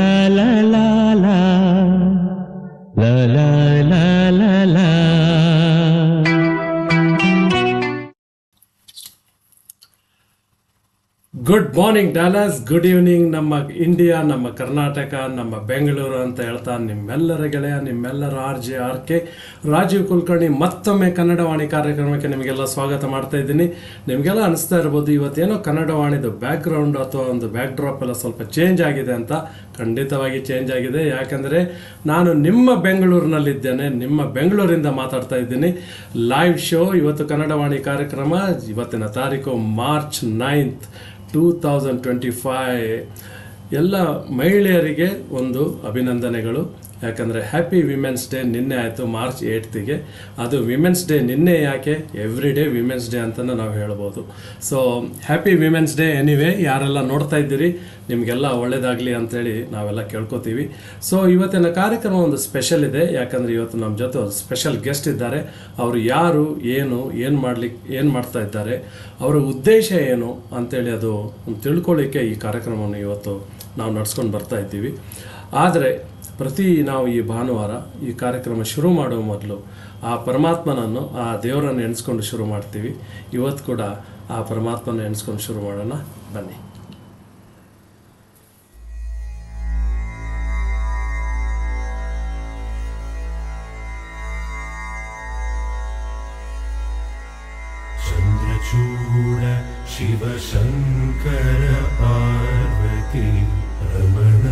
la la la la la la la la. Good morning Dallas, good evening ನಮ್ಮ India, ನಮ್ಮ ಕರ್ನಾಟಕ, ನಮ್ಮ ಬೆಂಗಳೂರು ಅಂತ ಹೇಳ್ತಾ ನಿಮ್ಮೆಲ್ಲರ ಗೆಳೆಯ, ನಿಮ್ಮೆಲ್ಲರ RJ ರಾಜೀವ್ ಕುಲಕರ್ಣಿ ಮತ್ತೊಮ್ಮೆ ಕನ್ನಡವಾಣಿ ಕಾರ್ಯಕ್ರಮಕ್ಕೆ ನಿಮಗೆಲ್ಲ ಸ್ವಾಗತ ಮಾಡ್ತಾ ಇದ್ದೀನಿ. ನಿಮಗೆಲ್ಲ ಅನಿಸ್ತಾ ಇರ್ಬೋದು ಇವತ್ತೇನೋ ಕನ್ನಡವಾಣಿದು ಬ್ಯಾಕ್ಗ್ರೌಂಡ್ ಅಥವಾ ಒಂದು ಬ್ಯಾಕ್ ಡ್ರಾಪ್ ಎಲ್ಲ ಸ್ವಲ್ಪ ಚೇಂಜ್ ಆಗಿದೆ ಅಂತ. ಖಂಡಿತವಾಗಿ ಚೇಂಜ್ ಆಗಿದೆ. ಯಾಕಂದರೆ ನಾನು ನಿಮ್ಮ ಬೆಂಗಳೂರಿನಲ್ಲಿದ್ದೇನೆ, ನಿಮ್ಮ ಬೆಂಗಳೂರಿಂದ ಮಾತಾಡ್ತಾ ಇದ್ದೀನಿ. ಲೈವ್ ಶೋ ಇವತ್ತು ಕನ್ನಡವಾಣಿ ಕಾರ್ಯಕ್ರಮ. ಇವತ್ತಿನ ತಾರೀಕು ಮಾರ್ಚ್ 9th 2025. ಎಲ್ಲ ಮಹಿಳೆಯರಿಗೆ ಒಂದು ಅಭಿನಂದನೆಗಳು. ಯಾಕಂದರೆ ಹ್ಯಾಪಿ ವಿಮೆನ್ಸ್ ಡೇ ನಿನ್ನೆ ಆಯಿತು, ಮಾರ್ಚ್ 8th. ಅದು ವಿಮೆನ್ಸ್ ಡೇ ನಿನ್ನೆ ಯಾಕೆ, ಎವ್ರಿ ಡೇ ವಿಮೆನ್ಸ್ ಡೇ ಅಂತಲೂ ನಾವು ಹೇಳ್ಬೋದು. So happy women's day. Anyway, ಯಾರೆಲ್ಲ ನೋಡ್ತಾ ಇದ್ದೀರಿ ನಿಮಗೆಲ್ಲ ಒಳ್ಳೇದಾಗಲಿ ಅಂಥೇಳಿ ನಾವೆಲ್ಲ ಕೇಳ್ಕೊತೀವಿ. ಸೊ ಇವತ್ತಿನ ಕಾರ್ಯಕ್ರಮ ಒಂದು ಸ್ಪೆಷಲ್ ಇದೆ. ಯಾಕಂದರೆ ಇವತ್ತು ನಮ್ಮ ಜೊತೆ ಒಂದು ಸ್ಪೆಷಲ್ ಗೆಸ್ಟ್ ಇದ್ದಾರೆ. ಅವರು ಯಾರು, ಏನು ಮಾಡ್ತಾ ಇದ್ದಾರೆ, ಅವರ ಉದ್ದೇಶ ಏನು ಅಂಥೇಳಿ ಅದು ತಿಳ್ಕೊಳ್ಳಿಕ್ಕೆ ಈ ಕಾರ್ಯಕ್ರಮವನ್ನು ಇವತ್ತು ನಾವು ನಡ್ಸ್ಕೊಂಡು ಬರ್ತಾ ಇದ್ದೀವಿ. ಆದರೆ ನಾವು ಈ ಭಾನುವಾರ ಈ ಕಾರ್ಯಕ್ರಮ ಶುರು ಮಾಡುವ ಮೊದಲು ಆ ಪರಮಾತ್ಮನನ್ನು, ಆ ದೇವರನ್ನು ಎಣಿಸ್ಕೊಂಡು ಶುರು ಮಾಡ್ತೀವಿ. ಇವತ್ತು ಕೂಡ ಆ ಪರಮಾತ್ಮನ ಎಣಿಸ್ಕೊಂಡು ಶುರು ಮಾಡೋಣ, ಬನ್ನಿ. ಚಂದ್ರಚೂಡ ಶಿವ ಶಂಕರ ಪಾರ್ವತಿ ರಮಣ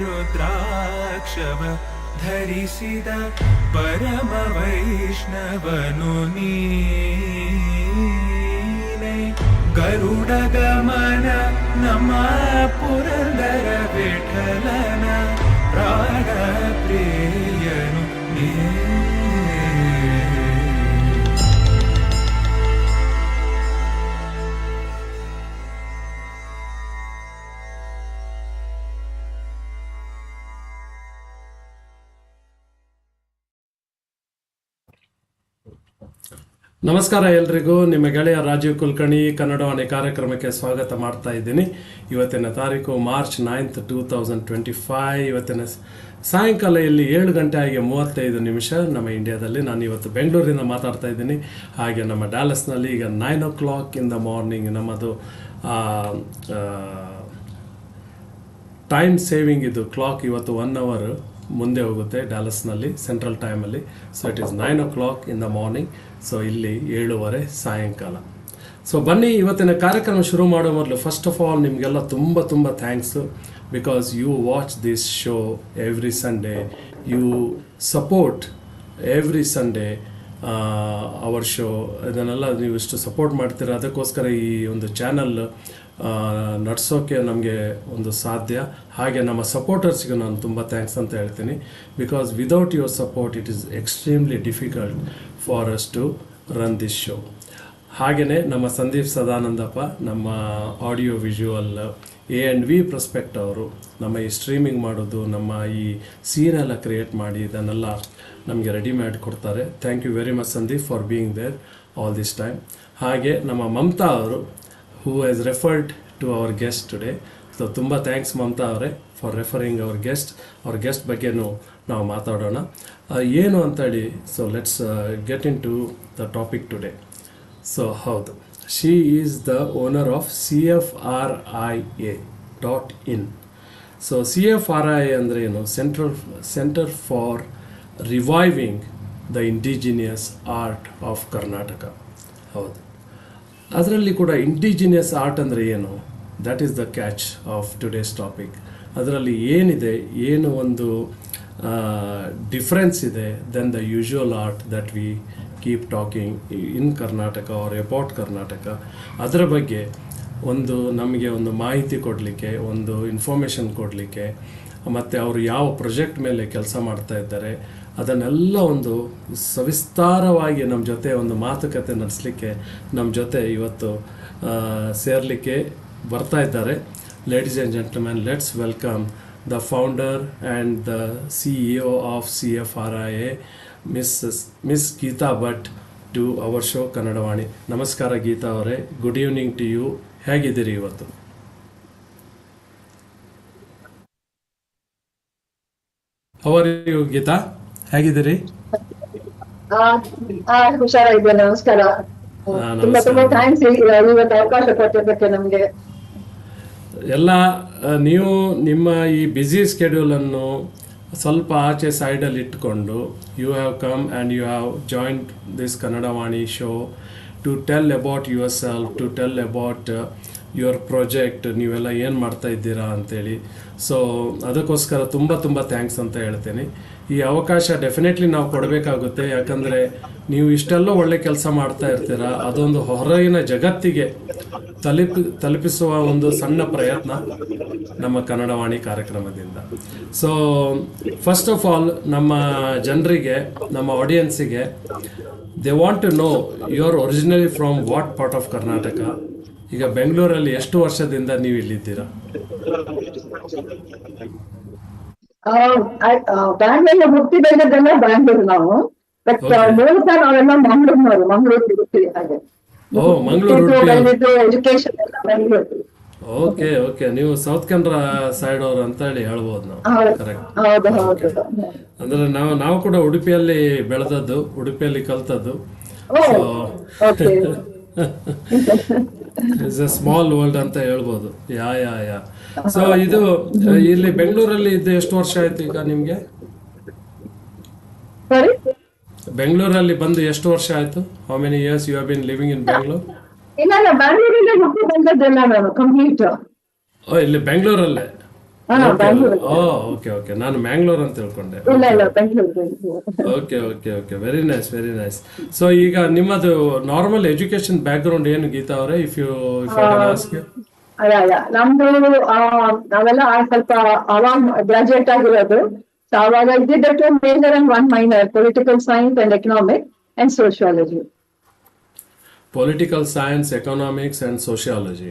ರುದ್ರಾಕ್ಷವ ಧರಿಸಿದ ಪರಮ ವೈಷ್ಣವನು ನೀನೆ. ಗರುಡ ಗಮನ ನಮ್ಮ ಪುರಂದರ ವಿಠಲನ ಪ್ರಾಣ ಪ್ರಿಯನು ನೀ. ನಮಸ್ಕಾರ ಎಲ್ರಿಗೂ. ನಿಮ್ಮ ಗೆಳೆಯ ರಾಜೀವ್ ಕುಲಕರ್ಣಿ ಕನ್ನಡವಾಣಿ ಕಾರ್ಯಕ್ರಮಕ್ಕೆ ಸ್ವಾಗತ ಮಾಡ್ತಾ ಇದ್ದೀನಿ. ಇವತ್ತಿನ ತಾರೀಕು ಮಾರ್ಚ್ 9th 2025. ಇವತ್ತಿನ ಸಾಯಂಕಾಲ ಇಲ್ಲಿ 7:35 ನಮ್ಮ ಇಂಡಿಯಾದಲ್ಲಿ. ನಾನು ಇವತ್ತು ಬೆಂಗಳೂರಿಂದ ಮಾತಾಡ್ತಾ ಇದ್ದೀನಿ. ಹಾಗೆ ನಮ್ಮ ಡ್ಯಾಲಸ್ನಲ್ಲಿ ಈಗ 9 o'clock in the morning. ನಮ್ಮದು ಟೈಮ್ ಸೇವಿಂಗ್ ಇದು ಕ್ಲಾಕ್ ಇವತ್ತು 1 hour ಮುಂದೆ ಹೋಗುತ್ತೆ ಡ್ಯಾಲಸ್ನಲ್ಲಿ ಸೆಂಟ್ರಲ್ ಟೈಮಲ್ಲಿ. So it is 9 o'clock in the morning. So ಇಲ್ಲಿ 7:30 ಸಾಯಂಕಾಲ. ಸೊ ಬನ್ನಿ ಇವತ್ತಿನ ಕಾರ್ಯಕ್ರಮ ಶುರು ಮಾಡೋ ಮೊದಲು ಫಸ್ಟ್ ಆಫ್ ಆಲ್ ನಿಮಗೆಲ್ಲ ತುಂಬ thanks. because you watch this show every Sunday, you support every Sunday hour show. ಇದನ್ನೆಲ್ಲ ನೀವು ಇಷ್ಟು ಸಪೋರ್ಟ್ ಮಾಡ್ತೀರ, ಅದಕ್ಕೋಸ್ಕರ ಈ ಒಂದು ಚಾನಲ್ ನಡೆಸೋಕ್ಕೆ ನಮಗೆ ಒಂದು ಸಾಧ್ಯ. ಹಾಗೆ ನಮ್ಮ ಸಪೋರ್ಟರ್ಸ್ಗೆ ನಾನು ತುಂಬ ಥ್ಯಾಂಕ್ಸ್ ಅಂತ ಹೇಳ್ತೀನಿ, because without your support it is extremely difficult for us to run this show. ಹಾಗೆಯೇ ನಮ್ಮ ಸಂದೀಪ್ ಸದಾನಂದಪ್ಪ, ನಮ್ಮ ಆಡಿಯೋ ವಿಜುವಲ್ A&V ಪ್ರಾಸ್ಪೆಕ್ಟ್ ಅವರು ನಮ್ಮ ಈ ಸ್ಟ್ರೀಮಿಂಗ್ ಮಾಡೋದು, ನಮ್ಮ ಈ ಸೀನೆಲ್ಲ ಕ್ರಿಯೇಟ್ ಮಾಡಿ ಇದನ್ನೆಲ್ಲ ನಮಗೆ ರೆಡಿ ಮಾಡಿ ಕೊಡ್ತಾರೆ. Thank you very much Sandeep for being there all this time. ಹಾಗೆ ನಮ್ಮ ಮಮತಾ ಅವರು who has referred to our guest today. So ತುಂಬ ಥ್ಯಾಂಕ್ಸ್ ಮಮತಾ ಅವರೇ ಫಾರ್ ರೆಫರಿಂಗ್ ಅವರ್ ಗೆಸ್ಟ್. ಅವ್ರ ಗೆಸ್ಟ್ ಬಗ್ಗೆನೂ ನಾವು ಮಾತಾಡೋಣ ಏನು ಅಂತೇಳಿ. So let's get into the topic today. So ಹೌದು, she is the owner of CFRIA.in. So CFRIA ಅಂದರೆ ಏನು? Centre for reviving the indigenous art of Karnataka. ಹೌದು, ಅದರಲ್ಲಿ ಕೂಡ ಇಂಡಿಜಿನಿಯಸ್ ಆರ್ಟ್ ಅಂದರೆ ಏನು? That is the catch of today's topic. ಅದರಲ್ಲಿ ಏನಿದೆ, ಏನು ಒಂದು ಡಿಫ್ರೆನ್ಸ್ ಇದೆ then the usual art that we keep talking in Karnataka are about Karnataka. ಅದರ ಬಗ್ಗೆ ಒಂದು ನಮಗೆ ಒಂದು ಮಾಹಿತಿ ಕೊಡಲಿಕ್ಕೆ, ಒಂದು ಇನ್ಫಾರ್ಮೇಷನ್ ಕೊಡಲಿಕ್ಕೆ, ಮತ್ತು ಅವರು ಯಾವ ಪ್ರಾಜೆಕ್ಟ್ ಮೇಲೆ ಕೆಲಸ ಮಾಡ್ತಾ ಇದ್ದಾರೆ ಅದನ್ನೆಲ್ಲ ಒಂದು ಸವಿಸ್ತಾರವಾಗಿ ನಮ್ಮ ಜೊತೆ ಒಂದು ಮಾತುಕತೆ ನಡೆಸಲಿಕ್ಕೆ ನಮ್ಮ ಜೊತೆ ಇವತ್ತು ಸೇರಲಿಕ್ಕೆ ಬರ್ತಾ ಇದ್ದಾರೆ. Ladies and gentlemen, let's welcome the founder and the CEO of CFRIA, miss Geetha Bhat to our show Kannadavani. ನಮಸ್ಕಾರ ಗೀತಾ ಅವರೇ, ಗುಡ್ ಈವ್ನಿಂಗ್ ಟು ಯು. ಹೇಗಿದ್ದೀರಿ ಇವತ್ತು? ಹೌ ಆರ್ ಯು ಗೀತಾ, ಹೇಗಿದ್ದೀರಿ? ಹುಷಾರಾಗಿದ್ದೇನೆ, ನಮಸ್ಕಾರ. ತುಂಬಾ ತುಂಬಾ ಥ್ಯಾಂಕ್ಸ್ ಇವತ್ತು ಅವಕಾಶ ಕೊಟ್ಟಿದ್ದಕ್ಕೆ ನಮ್ಗೆ. ಎಲ್ಲ ನೀವು ನಿಮ್ಮ ಈ ಬ್ಯುಸಿ ಸ್ಕೆಡ್ಯೂಲನ್ನು ಸ್ವಲ್ಪ ಆಚೆ ಸೈಡಲ್ಲಿ ಇಟ್ಕೊಂಡು you have come and you have joined this Kannadavani show to tell about yourself, to tell about your project, ನೀವೆಲ್ಲ ಏನು ಮಾಡ್ತಾ ಇದ್ದೀರಾ ಅಂತೇಳಿ. ಸೊ ಅದಕ್ಕೋಸ್ಕರ ತುಂಬ ತುಂಬ ಥ್ಯಾಂಕ್ಸ್ ಅಂತ ಹೇಳ್ತೀನಿ. ಈ ಅವಕಾಶ ಡೆಫಿನೆಟ್ಲಿ ನಾವು ಕೊಡಬೇಕಾಗುತ್ತೆ, ಯಾಕಂದರೆ ನೀವು ಇಷ್ಟೆಲ್ಲ ಒಳ್ಳೆ ಕೆಲಸ ಮಾಡ್ತಾ ಇರ್ತೀರ. ಅದೊಂದು ಹೊರಗಿನ ಜಗತ್ತಿಗೆ ತಲುಪಿಸುವ ಒಂದು ಸಣ್ಣ ಪ್ರಯತ್ನ ನಮ್ಮ ಕನ್ನಡವಾಣಿ ಕಾರ್ಯಕ್ರಮದಿಂದ. ಸೊ ಫಸ್ಟ್ ಆಫ್ ಆಲ್ ನಮ್ಮ ಜನರಿಗೆ, ನಮ್ಮ ಆಡಿಯನ್ಸಿಗೆ, they want to know you are originally from what part of Karnataka. ಈಗ ಬೆಂಗಳೂರಲ್ಲಿ ಎಷ್ಟು ವರ್ಷದಿಂದ ನೀವು ಇಲ್ಲಿದ್ದೀರಾ? ಬ್ಯಾಂಗ್ಳೂರ್ ಹುಟ್ಟಿ ಬೆಳೆದೆಲ್ಲ ಬ್ಯಾಂಗ್ಳೂರು ನಾವು, ಬಟ್ ಮೂಲತಃ ನಾವೆಲ್ಲ ಮಂಗಳೂರಿನವರು, ಮಂಗಳೂರು ಹುಡುಕ್ತೀವಿ. ಹಾಗೆ ಎಜುಕೇಶನ್ ಎಲ್ಲ ಬೆಂಗಳೂರು. ಓಕೆ ಓಕೆ, ನೀವು ಸೌತ್ ಕನ್ನಡ ಸೈಡ್ ಅವರು ಅಂತ ಹೇಳಿ ಹೇಳ್ಬೋದು ನಾವು. ಕರೆಕ್ಟ್. ಅಂದ್ರೆ ನಾವು ಕೂಡ ಉಡುಪಿಯಲ್ಲಿ ಬೆಳೆದದ್ದು, ಉಡುಪಿಯಲ್ಲಿ ಕಲ್ತದ್ದು. ಇಟ್ಸ್ ಎ ಸ್ಮಾಲ್ ವರ್ಲ್ಡ್ ಅಂತ ಹೇಳ್ಬೋದು. ಯಾ. ಸೊ ಇದು ಇಲ್ಲಿ ಬೆಂಗಳೂರಲ್ಲಿ ಇದ್ದು ಎಷ್ಟು ವರ್ಷ ಆಯ್ತು ಈಗ ನಿಮ್ಗೆ? ಬೆಂಗಳೂರಲ್ಲಿ ಬಂದು ಎಷ್ಟು ವರ್ಷ ಆಯ್ತು? How many years you have been living in Bengaluru? ಇಲ್ಲ, ಬ್ಯಾಂಗ್ಳೂರಲ್ಲೇ ಹುಟ್ಟಿ ಬಂದದ್ದೆಲ್ಲ ನಾನು ಕಂಪ್ಲೀಟ್. ಓ, ಇಲ್ಲಿ ಬೆಂಗಳೂರಲ್ಲೇ? ಓಕೆ ಓಕೆ, ನಾನು ಮ್ಯಾಂಗ್ಳೂರ್ ಅಂತ ತಿಳ್ಕೊಂಡೆ. Okay okay okay, very nice very nice. So ಈಗ ನಿಮ್ಮದು ನಾರ್ಮಲ್ ಎಜುಕೇಶನ್ ಬ್ಯಾಕ್ ಗ್ರೌಂಡ್ ಏನು ಗೀತಾ ಅವರೇ? ಇಫ್ ಯು ನಮ್ದು ನಾವೆಲ್ಲ ಸ್ವಲ್ಪ ಅವಾಗ ಗ್ರಾಜುಯೇಟ್ ಆಗಿರೋದು. ಸೊ ಅವಾಗ ಇದ್ದಿದ್ದಕ್ಕೆ major and one minor, political science and economic and sociology. Political science, economics and sociology.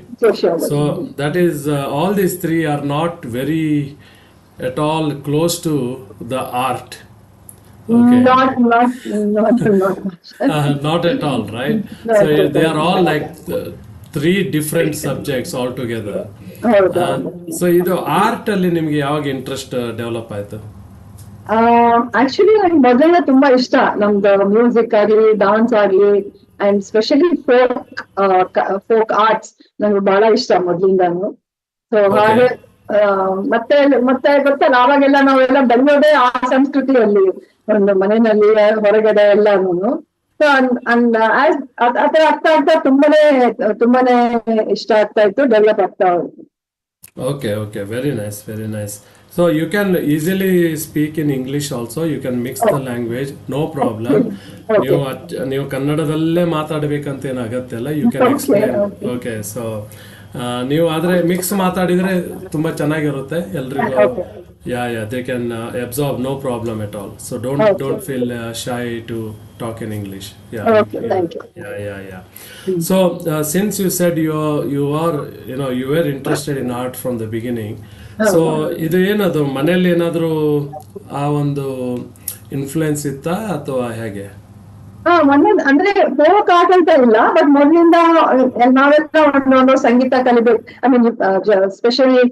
So that is all these three are not very at all close to the art. Okay. Not much. Not at all, right? So they are all like three different subjects altogether. So ಇದು art ಅಲ್ಲಿ ನಿಮ್ಗೆ ಯಾವಾಗ interest develop ಆಯ್ತು? Actually ನನಗೆ ಮೊದಲೇ ತುಂಬಾ ಇಷ್ಟ, ನಮ್ದು ಮ್ಯೂಸಿಕ್ ಆಗ್ಲಿ, ಡಾನ್ಸ್ ಆಗ್ಲಿ, ಅಂಡ್ ಸ್ಪೆಷಲಿ ಫೋಕ್ ಆರ್ಟ್ಸ್ ನಂಗೆ ಬಹಳ ಇಷ್ಟ ಮೊದ್ಲಿಂದಾನು. ಸೊ ಹಾಗೆ ಮತ್ತೆ ಗೊತ್ತಲ್ಲ, ಅವಾಗೆಲ್ಲ ನಾವೆಲ್ಲ ಬೆಳೆಯೋದೇ ಆ ಸಂಸ್ಕೃತಿಯಲ್ಲಿ, ಒಂದು ಮನೆಯಲ್ಲಿ ಹೊರಗಡೆ ಎಲ್ಲಾನು. ಸೊ ಆತರ ಆಗ್ತಾ ಆಗ್ತಾ ತುಂಬಾನೇ ಇಷ್ಟ ಆಗ್ತಾ ಇತ್ತು, ಡೆವಲಪ್ ಆಗ್ತಾ ಹೋಯ್ತು. Okay, okay, very nice, very nice. So you can easily speak in English also. You can mix the language, no problem. Okay ನೀವು ಕನ್ನಡದಲ್ಲೇ ಮಾತಾಡಬೇಕಂತ ಏನು ಅಗತ್ಯ ಇಲ್ಲ. You can okay explain. Okay okay, so ನೀವು ಆದರೆ ಮಿಕ್ಸ್ ಮಾತಾಡಿದರೆ ತುಂಬ ಚೆನ್ನಾಗಿರುತ್ತೆ ಎಲ್ರಿಗೂ. Okay yeah they can absorb, no problem at all. So don't feel shy to talk in English. Yeah, okay thank you. yeah. So, since you said you are, you were interested in art from the beginning. So, ಇದು ಏನದು ಮನೆಯಲ್ಲಿ ಏನಾದರೂ ಆ ಒಂದು influence ಇತ್ತಾ ಅಥವಾ ಹೇಗೆ? ಮೊನ್ನೆ ಅಂದ್ರೆ ಫೋಕ್ ಆರ್ಟ್ ಅಂತ ಇಲ್ಲ, ಬಟ್ ಮೊದಲಿಂದ ನಾವೆಲ್ಲ ಒಂದೊಂದು ಸಂಗೀತ ಕಲಿಬೇಕು. I mean specially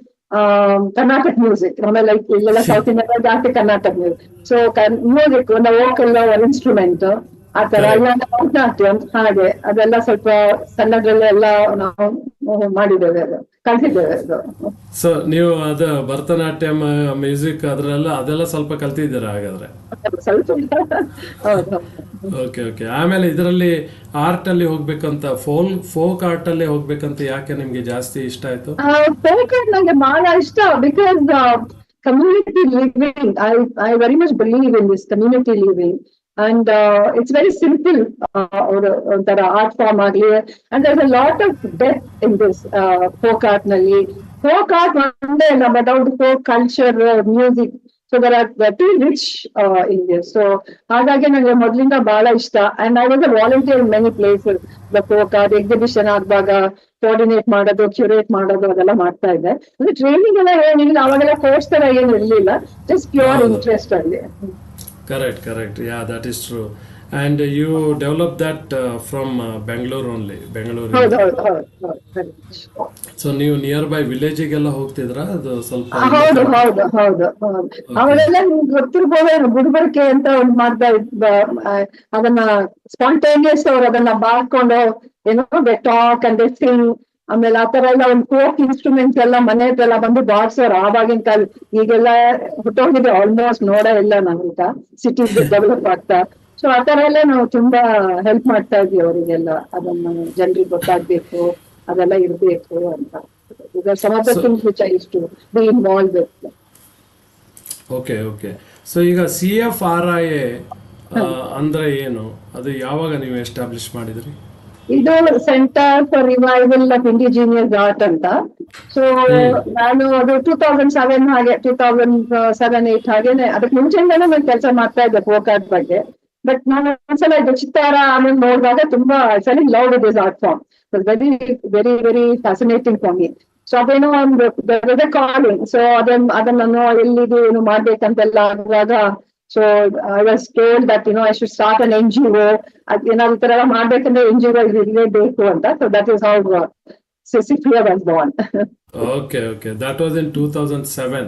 Karnataka music, ಆಮೇಲೆ ಲೈಕ್ ಇಲ್ಲೆಲ್ಲ ಸೌತ್ ಇಂಡಿಯಾ ಜಾಸ್ತಿ ಕರ್ನಾಟಕ ಮ್ಯೂಸಿಕ್. ಸೊ ಮ್ಯೂಸಿಕ್ ಒಂದು ವೋಕಲ್ ಇನ್ಸ್ಟ್ರೂಮೆಂಟ್ ಆ ತರ ಎಲ್ಲ ಭರತನಾಟ್ಯಂ ಹಾಗೆ ಅದೆಲ್ಲ ಸ್ವಲ್ಪ ಸಣ್ಣದ್ರಲ್ಲೆಲ್ಲ ನಾವು ಮಾಡಿದ್ದೇವೆ, ಕಲ್ತಿದ್ದೇವೆ ಅದು. ಸೊ ನೀವು ಅದು ಭರತನಾಟ್ಯಂ ಮ್ಯೂಸಿಕ್ ಅದೆಲ್ಲ ಸ್ವಲ್ಪ ಕಲ್ತಿದ್ದೀರಾ ಹಾಗಾದ್ರೆ? ಸ್ವಲ್ಪ ಹೌದು. ಓಕೆ. ಆಮೇಲೆ ಇದರಲ್ಲಿ ಆರ್ಟ್ ಅಲ್ಲಿ ಹೋಗ್ಬೇಕಂತ, ಫೋಕ್ ಆರ್ಟ್ ಅಲ್ಲಿ ಹೋಗ್ಬೇಕಂತ ಯಾಕೆ ನಿಮ್ಗೆ ಜಾಸ್ತಿ ಇಷ್ಟ ಆಯ್ತು? ಫೋಕ್ ಆರ್ಟ್ ನಂಗೆ ಬಹಳ ಇಷ್ಟ, because community living, I very much believe in this community living. And it's very simple, or art form agli, and there's a lot of depth in this folk art nalli. Folk art onde na, but out folk culture, music, so there are very rich in this. So hagage nange modlinda bala ishta, and I was a volunteer in many places. The folk art exhibition agbaga coordinate ಮಾಡೋದು, curate ಮಾಡೋದು ಅದೆಲ್ಲ ಮಾಡ್ತಾ ಇದ್ದೆ. ಅಂದ್ರೆ training ಎಲ್ಲ ಏನಿಲ್ಲ, ಅವಾಗೆಲ್ಲ course ತರ ಏನು ಇರ್ಲಿಲ್ಲ, ಜಸ್ಟ್ ಪ್ಯೂರ್ ಇಂಟ್ರೆಸ್ಟ್ ಅಲ್ಲಿ. Correct. Yeah, that is true. And you developed that from Bangalore only. Bangalore. ಹೌದು. ಸೊ ನೀವು ನಿಯರ್ ಬೈ ವಿಲೇಜಿಗೆಲ್ಲ ಹೋಗ್ತಿದ್ರಾ? ಅದು ಸ್ವಲ್ಪ ಹೌದು. ಅವಾಗೆಲ್ಲ ನಿಮ್ಗೆ ಗೊತ್ತಿರ್ಬೋದು, ಗುಡ್ಬರ್ಕೆ ಅಂತ ಒಂದು ಮಾಡ್ತಾ ಇದ್ದ, ಅದನ್ನ ಸ್ಪಾಂಟೇನಿಯಸ್ ಅವ್ರು ಅದನ್ನ ಬಾರ್ಕೊಂಡು they talk and they sing. ಆಮೇಲೆ ಆ ತರ ಎಲ್ಲ ಒಂದು ಫೋಕ್ ಇನ್ಸ್ಟ್ರೂಮೆಂಟ್ಸ್ ಎಲ್ಲ ಮನೆ ಹತ್ರ ಎಲ್ಲ ಬಂದು ಬಾರ್ಸೋರು ಆವಾಗಿನ ಕಾಲ. ಈಗೆಲ್ಲ ಹೊಟ್ಟೋಗಿದೆ, ಆಲ್ಮೋಸ್ಟ್ ನೋಡೇ ಇಲ್ಲ ನಾವೀಗ, ಸಿಟಿ ಡೆವಲಪ್ ಆಗ್ತಾ. ಸೊ ಆ ತರ ಎಲ್ಲ ನಾವು ತುಂಬಾ ಹೆಲ್ಪ್ ಮಾಡ್ತಾ ಇದ್ವಿ ಅವರಿಗೆಲ್ಲ, ಅದನ್ನ ಜನರಿಗೆ ಗೊತ್ತಾಗ್ಬೇಕು, ಅದೆಲ್ಲ ಇರ್ಬೇಕು ಅಂತ. ಈಗ some of the things which I used to be involved with. Okay. So ಈಗ CFRIA ಅಂದ್ರೆ ಏನು, ಅದು ಯಾವಾಗ ನೀವು ಎಸ್ಟಾಬ್ಲಿಷ್ ಮಾಡಿದ್ರಿ? ಇದು centre for revival of indigenous art ಅಂತ. ಸೊ ನಾನು ಅದು 2007 ಹಾಗೆ 2007-8 ಹಾಗೇನೆ, ಅದಕ್ಕೆ ಮುಂಚೆಯಿಂದಾನೆ ನಾನು ಕೆಲಸ ಮಾಡ್ತಾ ಇದ್ದೆ ಫೋಕ್ ಆರ್ಟ್ ಬಗ್ಗೆ. ಬಟ್ ನಾನು ಒಂದ್ಸಲ ಇದು ಚಿತ್ತಾರ ಆಮೇಲೆ ನೋಡಿದಾಗ ತುಂಬಾ love with this art form, very very very fascinating for me. So ಅದೇನೋ ಒಂದು ಕಾಲಿಂಗ್. ಸೊ ಅದನ್ನ ಎಲ್ಲಿಗೆ ಏನು ಮಾಡ್ಬೇಕಂತೆಲ್ಲ ಆಗುವಾಗ, so I was told that I should start an NGO. ಈ ತರ ಎಲ್ಲ ಮಾಡ್ಬೇಕಂದ್ರೆ NGO ಇರಲೇಬೇಕು ಅಂತ. So that is how CFRIA was born. Okay. That was in 2007.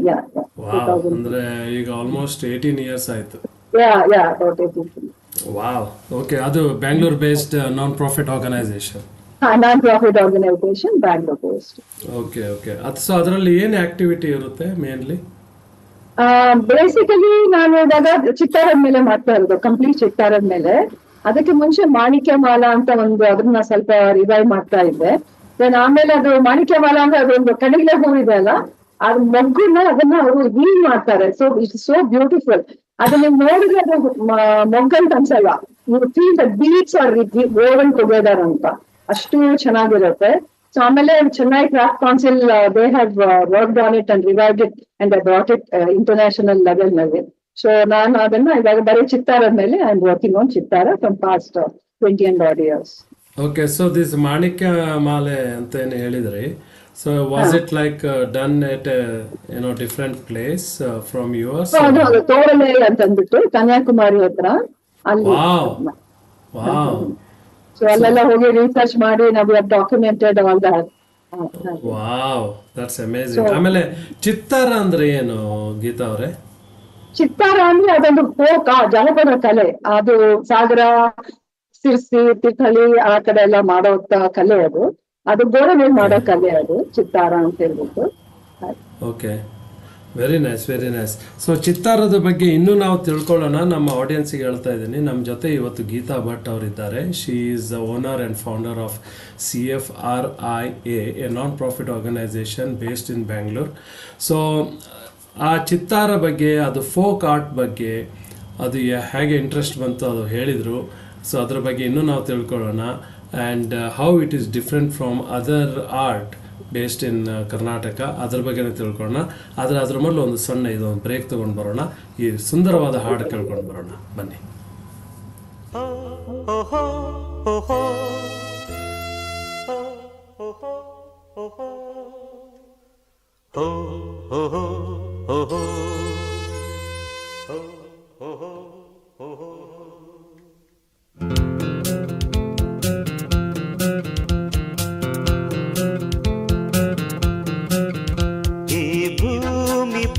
Yeah. Wow. ಅಂದ್ರೆ ಈಗ ಆಲ್ಮೋಸ್ಟ್ 18 years ಆಯ್ತು. Yeah, about 18. Wow. Okay. ಅದು Bangalore based non profit organisation. Non-profit organization, Bangalore based. Okay. So ಅದರಲ್ಲಿ ಏನು ಆಕ್ಟಿವಿಟಿ ಇರುತ್ತೆ mainly? Basically ನಾನು ಇವಾಗ ಚಿತ್ತಾರದ ಮೇಲೆ ಮಾಡ್ತಾ ಇರೋದು, ಕಂಪ್ಲೀಟ್ ಚಿತ್ತಾರದ ಮೇಲೆ. ಅದಕ್ಕೆ ಮುಂಚೆ ಮಾಣಿಕ್ಯ ಮಾಲಾ ಅಂತ ಒಂದು, ಅದನ್ನ ಸ್ವಲ್ಪ ರಿವೈವ್ ಮಾಡ್ತಾ ಇದ್ದೆ. ದೆನ್ ಆಮೇಲೆ ಅದು ಮಾಣಿಕ್ಯ ಮಾಲಾ ಅಂದ್ರೆ ಅದೊಂದು ಕಣಿಲೆ ಹೂ ಇದೆ ಅಲ್ಲ, ಅದು ಮೊಗ್ಗುನ ಅದನ್ನ ಅವರು ವೀವ್ ಮಾಡ್ತಾರೆ. So it's so beautiful. ಅದನ್ನ ನೀವು ನೋಡಿದ್ರೆ ಅದು ಮೊಗ್ಗಂತ ಅನ್ಸಲ್ಲ, you feel the beads are woven together ಅಂತ, ಅಷ್ಟು ಚೆನ್ನಾಗಿರುತ್ತೆ. ಸೊ ಆಮೇಲೆ Chennai craft council, they have worked on it and revived it and I brought it international level ನಲ್ಲಿ. ಸೊ ನಾನು ಅದನ್ನ ಇವಾಗ ಬರೀ ಚಿತ್ತಾರದ ಮೇಲೆ I am working on Chittara from past 20 and odd years. Okay. So this Manikya Maale ಅಂತ ಏನು ಹೇಳಿದ್ರಿ, so was it like done at different place from yours? ಅದು ತೋರಲೆ ಅಂತ ಅಂದ್ಬಿಟ್ಟು ಕನ್ಯಾಕುಮಾರಿ ಹತ್ರ ಅಲ್ಲಿ. ವಾವ್. ಸೊ ಅಲ್ಲೆಲ್ಲ ಹೋಗಿ ರಿಸರ್ಚ್ ಮಾಡಿ ನಾವು documented all that. Wow, that's amazing. ಆಮೇಲೆ ಚಿತ್ತಾರ ಅಂದ್ರೆ ಏನು ಗೀತಾ ಅವರೇ? ಚಿತ್ತಾರ ಅಂದ್ರೆ ಅದೊಂದು ಫೋಕ್ ಜನಪದ ಕಲೆ. ಅದು ಸಾಗರ, ಸಿರ್ಸಿ, ತಿಥಳಿ ಆ ಕಡೆ ಎಲ್ಲ ಮಾಡೋ ಕಲೆ. ಅದು ಗೋಡೆ ಮೇಲೆ ಮಾಡೋ ಕಲೆ, ಅದು ಚಿತ್ತಾರ ಅಂತ ಹೇಳ್ಬಿಟ್ಟು. Okay. Very nice, very nice. So ಚಿತ್ತಾರದ ಬಗ್ಗೆ ಇನ್ನೂ ನಾವು ತಿಳ್ಕೊಳ್ಳೋಣ. ನಮ್ಮ ಆಡಿಯನ್ಸಿಗೆ ಹೇಳ್ತಾ ಇದ್ದೀನಿ, ನಮ್ಮ ಜೊತೆ ಇವತ್ತು ಗೀತಾ ಭಟ್ ಅವರಿದ್ದಾರೆ. She is the owner and founder of CFRIA, a non profit organisation based in Bangalore. So ಆ ಚಿತ್ತಾರ ಬಗ್ಗೆ, ಅದು ಫೋಕ್ ಆರ್ಟ್ ಬಗ್ಗೆ, ಅದು ಹೇಗೆ ಇಂಟ್ರೆಸ್ಟ್ ಬಂತು ಅದು ಹೇಳಿದರು. ಸೊ ಅದ್ರ ಬಗ್ಗೆ ಇನ್ನೂ ನಾವು ತಿಳ್ಕೊಳ್ಳೋಣ. And how it is different from other art based ಇನ್ ಕರ್ನಾಟಕ, ಅದ್ರ ಬಗ್ಗೆನೇ ತಿಳ್ಕೊಳ್ಳೋಣ. ಆದರೆ ಅದ್ರ ಮೊದಲು ಒಂದು ಸಣ್ಣ ಇದೊಂದು ಬ್ರೇಕ್ ತೊಗೊಂಡು ಬರೋಣ. ಈ ಸುಂದರವಾದ ಹಾಡು ಕೇಳ್ಕೊಂಡು ಬರೋಣ, ಬನ್ನಿ.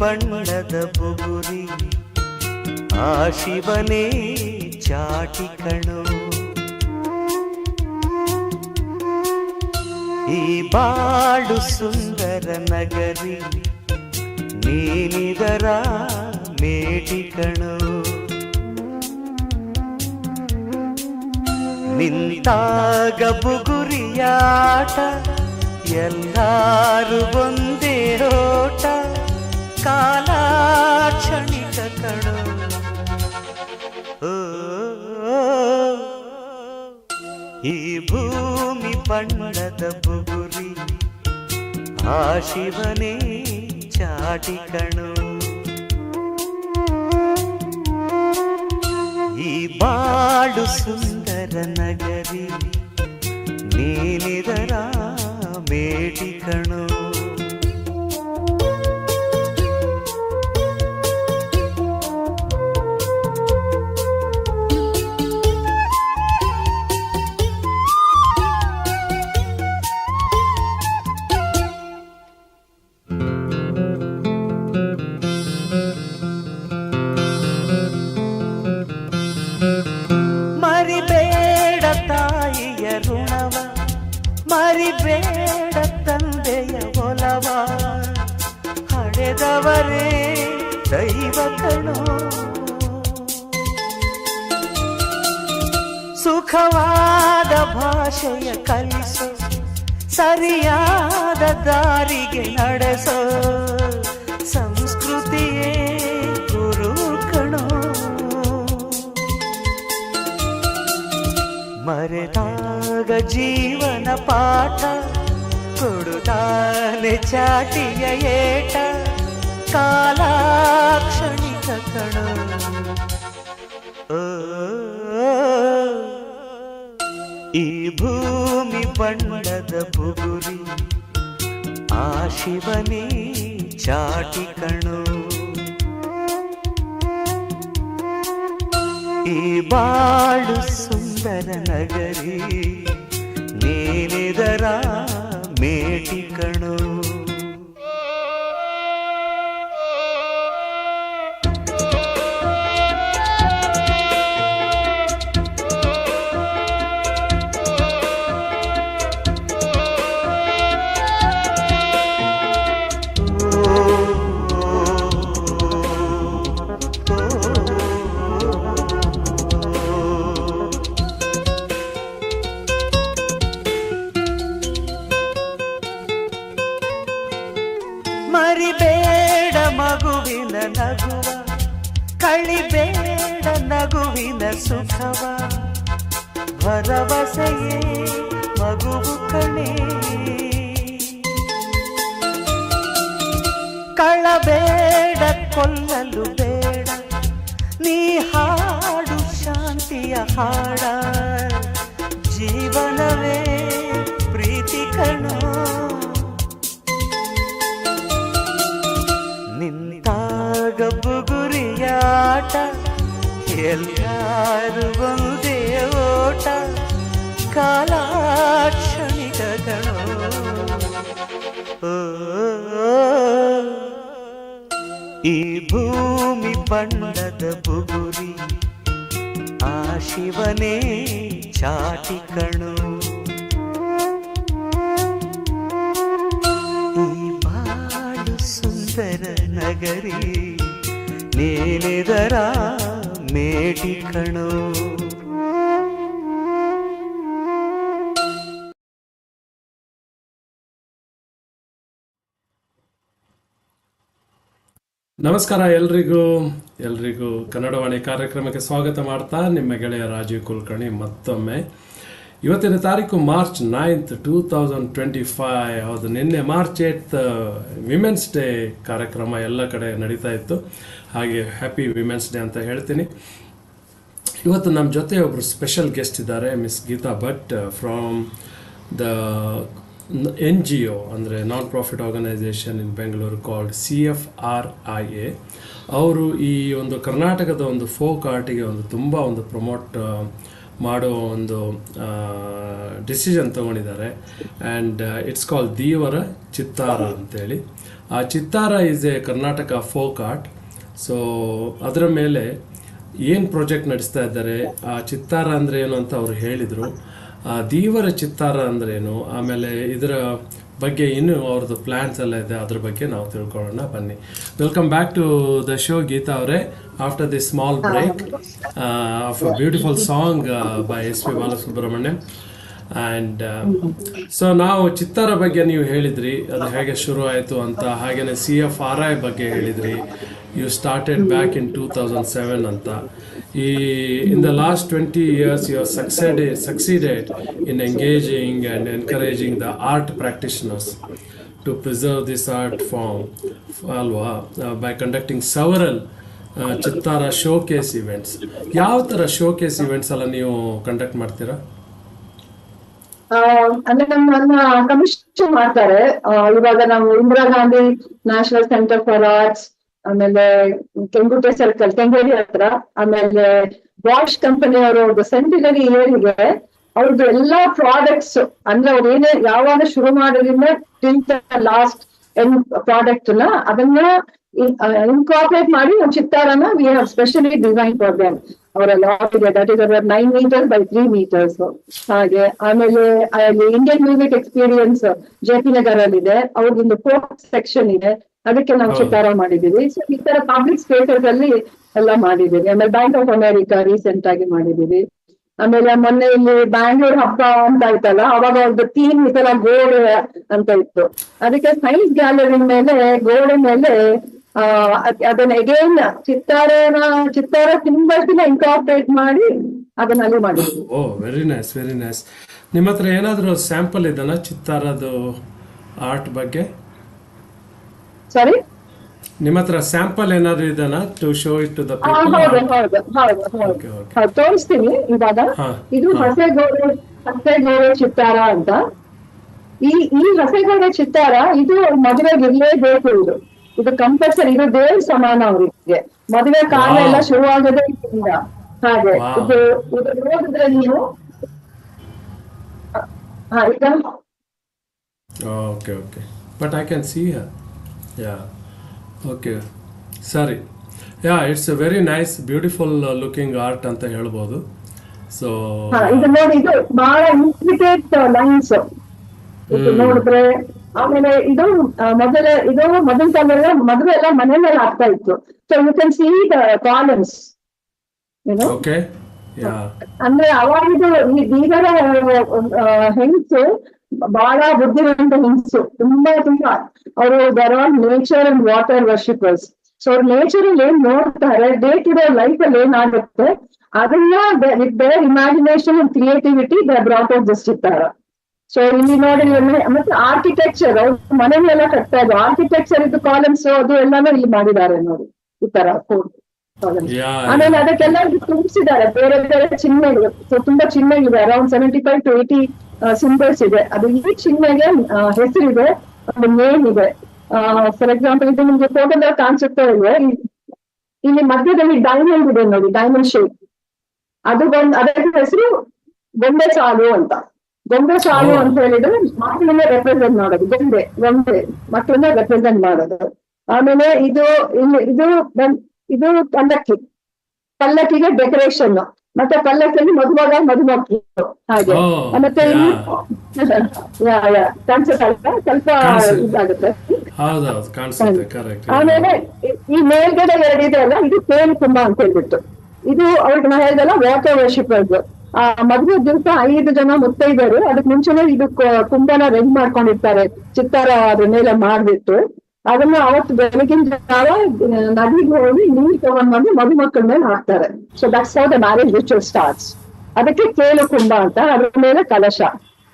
ಬಣ್ಣದ ಬುಗುರಿ ಆ ಶಿವನೇ ಚಾಟಿ ಕಣು, ಈ ಬಾಳು ಸುಂದರ ನಗರಿ ನೀನಿದರ ಮೇಟಿ ಕಣು, ನಿಂತಾಗ ಬುಗುರಿಯಾಟ ಎಲ್ಲಾರು ಒಂದೇ ಓಟ, ಕಾಲ ಕ್ಷಣಿಕ ಕಣು. ಈ ಭೂಮಿ ಬಣ್ಣದ ಬುಗುರಿ ಆ ಶಿವನೇ ಚಾಟಿ ಕಣು, ಈ ಬಾಳು ಸುಂದರ ನಗರಿ ನೀನಿದರ ಮೇಟಿ ಕಣು. ಮರಿಬೇಡ ತಾಯಿಯ ಋಣವ, ಮರಿಬೇಡ ತಂದೆಯ ಒಲವ, ಹಡೆದವರೇ ದೈವ ಕಣೋ. ಸುಖವಾದ ಭಾಷೆಯ ಕಲಿಸೋ, ಸರಿಯಾದ ದಾರಿಗೆ ನಡೆಸೋ, ಸಂಸ್ಕೃತಿಯೇ ಗುರು ಕಣೋ. ಮರೆತಾಗ ಜೀವನ ಪಾಠ ಕೊಡುತ್ತಾನೆ ಚಾಟಿಯ ಏಟ, ಕಾಲಾಕ್ಷಣಿಕ ಕಣೋ. ಈ ಭೂಮಿ ಬಣ್ಣದ ಬುಗುರಿ ಆ ಶಿವನೇ ಚಾಟಿ ಕಣೋ, ಈ ಬಾಳು ಸುಂದರ ನಗರಿ ನೀನಿದರ ಮೇಟಿ ಕಣೋ. ಮರಿಬೇಡ ಮಗುವಿನ ನಗುವ, ಕಳಿಬೇಡ ನಗುವಿನ ಸುಖವ, ಭರವಸೆಯೇ ಮಗುವು ಕಣೆ. ಕಳಬೇಡ ಕೊಲ್ಲಲು ಬೇಡ, ನೀ ಹಾಡು ಶಾಂತಿಯ ಹಾಡ, ಜೀವನವೇ ಪ್ರೀತಿ ಕಣೋ. ನಿಂತಾಗ ಬುಗುರಿಯಾಟ ಎಲ್ಲಾರು ಒಂದೇ ಓಟ, ಕಾಲಾಕ್ಷಣಿಕ ಕಣೋ. ಈ ಭೂಮಿ ಬಣ್ಣದ ಬುಗುರಿ ಆ ಶಿವನೇ ಚಾಟಿ ಕಣೋ, ಈ ಬಾಳು ಸುಂದರ ಸುಂದರ ನಗರಿ ನೀನಿದರ ಮೇಟಿ ಕಣೋ. ನಮಸ್ಕಾರ ಎಲ್ರಿಗೂ ಕನ್ನಡವಾಣಿ ಕಾರ್ಯಕ್ರಮಕ್ಕೆ ಸ್ವಾಗತ ಮಾಡ್ತಾ ನಿಮ್ಮ ಗೆಳೆಯ ರಾಜೀವ್ ಕುಲಕರ್ಣಿ ಮತ್ತೊಮ್ಮೆ. ಇವತ್ತಿನ ತಾರೀಕು ಮಾರ್ಚ್ 9th 2025. ಹೌದು, ನಿನ್ನೆ ಮಾರ್ಚ್ 8th ವಿಮೆನ್ಸ್ ಡೇ ಕಾರ್ಯಕ್ರಮ ಎಲ್ಲ ಕಡೆ ನಡೀತಾ ಇತ್ತು. ಹಾಗೆ ಹ್ಯಾಪಿ ವಿಮೆನ್ಸ್ ಡೇ ಅಂತ ಹೇಳ್ತೀನಿ. ಇವತ್ತು ನಮ್ಮ ಜೊತೆ ಒಬ್ಬರು ಸ್ಪೆಷಲ್ ಗೆಸ್ಟ್ ಇದ್ದಾರೆ, miss Geetha Bhat from the NGO, ಅಂದರೆ non profit organisation in Bengaluru called CFRIA. ಅವರು ಈ ಒಂದು ಕರ್ನಾಟಕದ ಒಂದು ಫೋಕ್ ಆರ್ಟಿಗೆ ತುಂಬ ಪ್ರಮೋಟ್ ಮಾಡೋ ಒಂದು ಡಿಸಿಷನ್ ತೊಗೊಂಡಿದ್ದಾರೆ. ಆ್ಯಂಡ್ ಇಟ್ಸ್ ಕಾಲ್ ದೀವರ ಚಿತ್ತಾರ ಅಂತೇಳಿ. ಆ ಚಿತ್ತಾರ is A Karnataka folk art. So ಅದರ ಮೇಲೆ ಏನು ಪ್ರಾಜೆಕ್ಟ್ ನಡೆಸ್ತಾ ಇದ್ದಾರೆ, ಆ ಚಿತ್ತಾರ ಅಂದರೆ ಏನು ಅಂತ ಅವರು ಹೇಳಿದರು. ದೀವರ ಚಿತ್ತಾರ ಅಂದ್ರೇನು, ಆಮೇಲೆ ಇದರ ಬಗ್ಗೆ ಇನ್ನೂ ಅವ್ರದ್ದು ಪ್ಲ್ಯಾನ್ಸ್ ಎಲ್ಲ ಇದೆ, ಅದ್ರ ಬಗ್ಗೆ ನಾವು ತಿಳ್ಕೊಳ್ಳೋಣ ಬನ್ನಿ. Welcome back to the show Geetha ಅವರೇ. After the small break of a beautiful song by SP Balasubrahmanyam. And so ನಾವು ಚಿತ್ತಾರ ಬಗ್ಗೆ ನೀವು ಹೇಳಿದ್ರಿ, ಅದು ಹೇಗೆ ಶುರು ಆಯಿತು ಅಂತ. ಹಾಗೆಯೇ CFRI ಬಗ್ಗೆ ಹೇಳಿದ್ರಿ, ಯು ಸ್ಟಾರ್ಟೆಡ್ ಬ್ಯಾಕ್ ಇನ್ 2007 ಅಂತ. In the last 20 years, you have succeeded in engaging and encouraging the art practitioners to preserve this art form by conducting several ಚಿತ್ತಾರ ಶೋಕೇಸ್ ಇವೆಂಟ್ಸ್. ಯಾವ ಥರ ಶೋಕೇಸ್ ಇವೆಂಟ್ಸ್ ಎಲ್ಲ ನೀವು conduct ಮಾಡ್ತೀರಾ? ಅಂದ್ರೆ ನನ್ನ commission ಮಾಡ್ತಾರೆ. ಇವಾಗ ನಾವು Indira Gandhi national centre for arts, ಆಮೇಲೆ ಕೆಂಗುಟೆ ಸರ್ಕಲ್ ಕೆಂಗೇರಿ ಹತ್ರ, ಆಮೇಲೆ ಬಾಷ್ ಕಂಪನಿ ಅವರ ಸೆಂಟಿನರಿ ಇಯರ್ಗೆ ಅವ್ರದ್ದು ಎಲ್ಲಾ ಪ್ರಾಡಕ್ಟ್ಸ್, ಅಂದ್ರೆ ಅವ್ರು ಏನೇ ಯಾವಾಗ ಶುರು ಮಾಡೋದ್ರಿಂದ till the last end product ನ ಅದನ್ನ ಇನ್ಕಾರ್ಪೊರೇಟ್ ಮಾಡಿ ಒಂದು ಚಿತ್ತಾರನ we have specially design for them. ಅವರೆಲ್ಲ that is our 9 meters by 3 meters. ಹಾಗೆ ಆಮೇಲೆ ಅಲ್ಲಿ Indian music experience JP Nagar ಅಲ್ಲಿ ಇದೆ, ಅವ್ರದ್ದು ಫೋಕ್ ಸೆಕ್ಷನ್ ಇದೆ, ಅದಕ್ಕೆ ನಾವು ಚಿತ್ತಾರ ಮಾಡಿದೀವಿ. ಸೊ ಈ ತರ ಪಬ್ಲಿಕ್ ಸ್ಪೇಸಸ್ ಅಲ್ಲಿ ಎಲ್ಲ ಮಾಡಿದೀವಿ. ಆಮೇಲೆ ಬ್ಯಾಂಕ್ ಆಫ್ ಅಮೆರಿಕಾ ರೀಸೆಂಟ್ ಆಗಿ ಮಾಡಿದೀವಿ. ಆಮೇಲೆ ಮೊನ್ನೆ ಇಲ್ಲಿ ಬ್ಯಾಂಗ್ಳೂರ್ ಹಬ್ಬ ಅಂತ ಆಯ್ತಲ್ಲ, ಅವಾಗ ಒಂದು ಥೀಮ್ ಈ ತರ ಗೋಡೆ ಅಂತ ಇತ್ತು. ಅದಕ್ಕೆ ಸೈನ್ಸ್ ಗ್ಯಾಲರಿ ಮೇಲೆ ಗೋಡೆ ಮೇಲೆ ಅದನ್ನ ಅಗೇನ್ ಚಿತ್ತಾರ ಸಿಂಬಲ್ಸ್ ಇನ್ಕಾರ್ಪೊರೇಟ್ ಮಾಡಿ ಅದನ್ನ ಅಲ್ಲಿ ಮಾಡಿದ್ವಿ. ಓ, ವೆರಿ ನೈಸ್. ನಿಮ್ಮ ಹತ್ರ ಏನಾದರೂ ಸ್ಯಾಂಪಲ್ ಇದನ್ನ ಚಿತ್ತಾರದು ಆರ್ಟ್ ಬಗ್ಗೆ? ಸಾರಿ, ನಿಮ್ಮ ಹತ್ರ ಸ್ಯಾಂಪಲ್ ಏನಾದ್ರು ಇದನ್ನ to show it to the ಹೌದು ತೋರಿಸ್ತೀನಿ. ಇವಾಗ ಇದು ಹಸೆಗೋಡೆ ಚಿತ್ತಾರ ಅಂತ. ಈ ಹಸೆಗೋಡೆ ಚಿತ್ತಾರ ಇದು ಮದುವೆಗೆ ಇರ್ಲೇಬೇಕು. ಇದು ಕಂಪಲ್ಸರಿ, ಇದು ದೇವ್ರ ಸಮಾನ ಅವರಿಗೆ. ಮದುವೆ ಕಾಲ ಎಲ್ಲ ಶುರುವಾಗದೇ ಇದರಿಂದ. ಹಾಗೆ ಇದು ನೋಡಿದ್ರೆ ನೀವು ಈಗ okay but I can see her. Okay, ಸರಿ. It's a very nice beautiful looking art ಅಂತ ಹೇಳ್ಬೋದು. ಸೊ ಇದು ನೋಡಿ, ಇದು ಬಹಳ ಇಂಟ್ರಿಕೇಟ್ ಲೈನ್ಸ್ ನೋಡಿದ್ರೆ. ಆಮೇಲೆ ಇದು ಮೊದಲ ಕಾಲದಲ್ಲಿ ಮದುವೆ ಎಲ್ಲ ಮನೆಯಲ್ಲ ಆಗ್ತಾ ಇತ್ತು. So you can see the columns, okay. ಅಂದ್ರೆ ಅವಾಗಿದ್ದು ಈ ಬೀಗರ ಹೆಂಗಸು ಬಹಳ ಬುದ್ಧಿವಂತ ಹೆಂಗಸು, ತುಂಬಾ ಅವರು there are nature and water worshippers. So ಅವ್ರ ನೇಚರ್ ಅಲ್ಲಿ ಏನ್ ನೋಡ್ತಾರೆ, ಡೇ ಟು ಡೇ ಲೈಫ್ ಅಲ್ಲಿ ಏನಾಗುತ್ತೆ ಅದನ್ನ with their imagination and creativity they brought out this ಚಿತ್ತಾರ. ಸೊ ಇಲ್ಲಿ ನೋಡಿ, ಮತ್ತೆ ಆರ್ಕಿಟೆಕ್ಚರ್, ಅವ್ರ ಮನೆಯೆಲ್ಲ ಕಟ್ತಾ ಇದ್ರು. ಆರ್ಕಿಟೆಕ್ಚರ್ ಇದು ಕಾಲಮ್ಸ್ ಅದು ಎಲ್ಲಾನು ಇಲ್ಲಿ ಮಾಡಿದ್ದಾರೆ ನೋಡಿ, ಈ ತರ ಕಾಲಮ್ಸ್. ಆಮೇಲೆ ಅದಕ್ಕೆಲ್ಲ ತುಂಬಿಸಿದ್ದಾರೆ ಬೇರೆ ಬೇರೆ ಚಿಹ್ನೆಗಳು. ಸೊ ತುಂಬಾ ಚಿಹ್ನೆಗಳಿದೆ, ಅರೌಂಡ್ 75 to 80 ಸಿಂಬಲ್ಸ್ ಇದೆ. ಅದು ಈ ಚಿಹ್ನೆಗೆ ಹೆಸರಿದೆ, ಒಂದು ನೇಮ್ ಇದೆ. ಫಾರ್ ಎಕ್ಸಾಂಪಲ್, ಇದು ನಿಮ್ಗೆ ಫೋಟೋದಲ್ಲಿ ಕಾಣಿಸುತ್ತಾ ಇದೆ, ಇಲ್ಲಿ ಮಧ್ಯದಲ್ಲಿ ಡೈಮಂಡ್ ಇದೆ ನೋಡಿ, ಡೈಮಂಡ್ ಶೇಪ್. ಅದು ಅದಕ್ಕೆ ಹೆಸರು ಗೊಂಬೆ ಸಾಲು ಅಂತ. ಗೊಂಬೆ ಸಾಲು ಅಂತ ಹೇಳಿದ್ರೆ ಮಕ್ಕಳನ್ನ ರೆಪ್ರೆಸೆಂಟ್ ಮಾಡೋದು, ಗೊಂಬೆ ಮಕ್ಕಳನ್ನ ರೆಪ್ರೆಸೆಂಟ್ ಮಾಡೋದು. ಆಮೇಲೆ ಇದು ಪಲ್ಲಕ್ಕಿಗೆ ಡೆಕೋರೇಷನ್, ಮತ್ತೆ ಪಲ್ಲಕ್ಕಿಯಲ್ಲಿ ಮದುಮಗ ಮದುಮಕ್ಕಳು ಹಾಗೆ. ಮತ್ತೆ ಕಾಣಿಸುತ್ತಲ್ಲ ಸ್ವಲ್ಪ ಕಾಣಿಸುತ್ತೆ. ಇದಾಗುತ್ತೆ. ಹೌದೌದು ಕಾಣಿಸುತ್ತೆ, ಕರೆಕ್ಟ್. ಆಮೇಲೆ ಈ ಮೇಲ್ಗಡೆ ಎರಡಿದೆ ಅಲ್ಲ, ಇದು ತೇಲು ಕುಂಭ ಅಂತ ಹೇಳ್ಬಿಟ್ಟು, ಇದು ಅವ್ರಿಗೆ ನಾ ಹೇಳ್ದಲ್ಲ ವಾಟರ್ ವರ್ಷಿಪರ್ಸ್. ಮದುವೆ ದಿವಸ 5 ಜನ ಮುತ್ತೈದರು ಅದಕ್ಕೆ ಮುಂಚೆನೆ ಇದು ಕುಂಭನ ರೆಡಿ ಮಾಡ್ಕೊಂಡಿರ್ತಾರೆ, ಚಿತ್ತಾರ ಅದ್ರ ಮೇಲೆ ಮಾಡ್ಬಿಟ್ಟು ಅದನ್ನ ಅವತ್ತು ಬೆಳಗಿನ ಜಾವ ನದಿಗೆ ಹೋಗಿ ನೀರು ತಗೊಂಡ್ಬಂದು ಮದುಮಕ್ಕಳ ಮೇಲೆ ಹಾಕ್ತಾರೆ. So that's how the marriage ritual starts. ಅದಕ್ಕೆ ತೇಲು ಕುಂಭ ಅಂತ, ಅದ್ರ ಮೇಲೆ ಕಲಶ.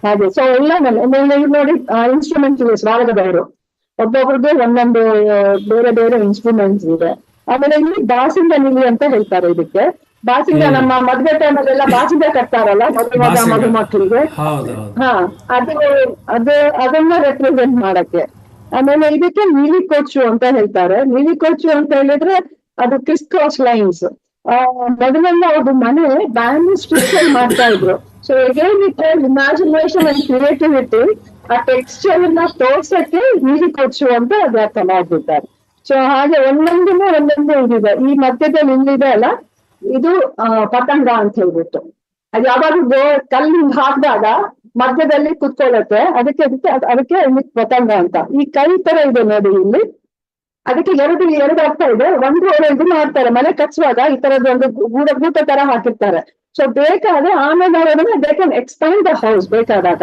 ಹಾಗೆ ಸೊ ಎಲ್ಲ ನೋಡಿ ಇನ್ಸ್ಟ್ರೂಮೆಂಟ್ ಇದೆ ಸ್ವಾಗತದವರು, ಒಬ್ಬೊಬ್ರದ್ದು ಒಂದೊಂದು ಬೇರೆ ಬೇರೆ ಇನ್ಸ್ಟ್ರೂಮೆಂಟ್ಸ್ ಇದೆ. ಆಮೇಲೆ ಇಲ್ಲಿ ಬಾಸಿಂಗ ನಿಲಿ ಅಂತ ಹೇಳ್ತಾರೆ ಇದಕ್ಕೆ. ಬಾಸಿಂಗ ನಮ್ಮ ಮದ್ವೆ ಟೈಮಲ್ಲೆಲ್ಲ ಬಾಸಿಂಗ ಕಟ್ತಾರಲ್ಲ ಮದುಮಕ್ಕಳಿಗೆ, ಹಾ ಅದನ್ನ ರೆಪ್ರೆಸೆಂಟ್ ಮಾಡಕ್ಕೆ. ಆಮೇಲೆ ಇದಕ್ಕೆ ನೀಲಿ ಕೊಚ್ಚು ಅಂತ ಹೇಳ್ತಾರೆ. ನೀಲಿ ಕೊಚ್ಚು ಅಂತ ಹೇಳಿದ್ರೆ ಅದು ಕ್ರಿಸ್ ಕ್ರಾಸ್ ಲೈನ್ಸ್. ಮೊದಲೆಲ್ಲ ಅವ್ರದ್ದು ಮನೆ ಬ್ಯಾಂಬೂ ಸ್ಟಿಚ್ ಅಲ್ಲಿ ಮಾಡ್ತಾ ಇದ್ರು. So again with imagination and creativity ಆ ಟೆಕ್ಸ್ಚರ್ ನ ತೋರ್ಸಕ್ಕೆ ನೀಲಿ ಕೊಚ್ಚು ಅಂತ ಅದು ಅರ್ಥ ಮಾಡ್ಬಿಡ್ತಾರೆ. ಸೊ ಹಾಗೆ ಒಂದೊಂದು ಇದಿದೆ. ಈ ಮಧ್ಯದಲ್ಲಿ ಇಲ್ಲಿದೆ ಅಲ್ಲ, ಇದು ಪತಂಗ ಅಂತ ಹೇಳ್ಬಿಟ್ಟು, ಅದು ಯಾವಾಗ ಕಲ್ಲಿಂದ ಹಾಕಿದಾಗ ಮಧ್ಯದಲ್ಲಿ ಕುತ್ಕೊಳ್ಳುತ್ತೆ, ಅದಕ್ಕೆ ಪತಂಗ ಅಂತ. ಈ ಕೈ ತರ ಇದೆ ನೋಡಿ ಇಲ್ಲಿ, ಅದಕ್ಕೆ ಎರಡು ಅರ್ಥ ಇದೆ. ಒಂದು ಇದು ಮಾಡ್ತಾರೆ, ಮನೆ ಕಚ್ಚುವಾಗ ಈ ತರದ ಒಂದು ಗೂಟ ತರ ಹಾಕಿರ್ತಾರೆ. ಸೊ ಬೇಕಾದ್ರೆ ಆಮೇಲೆ ಅವರನ್ನ they can expand the house ಬೇಕಾದಾಗ.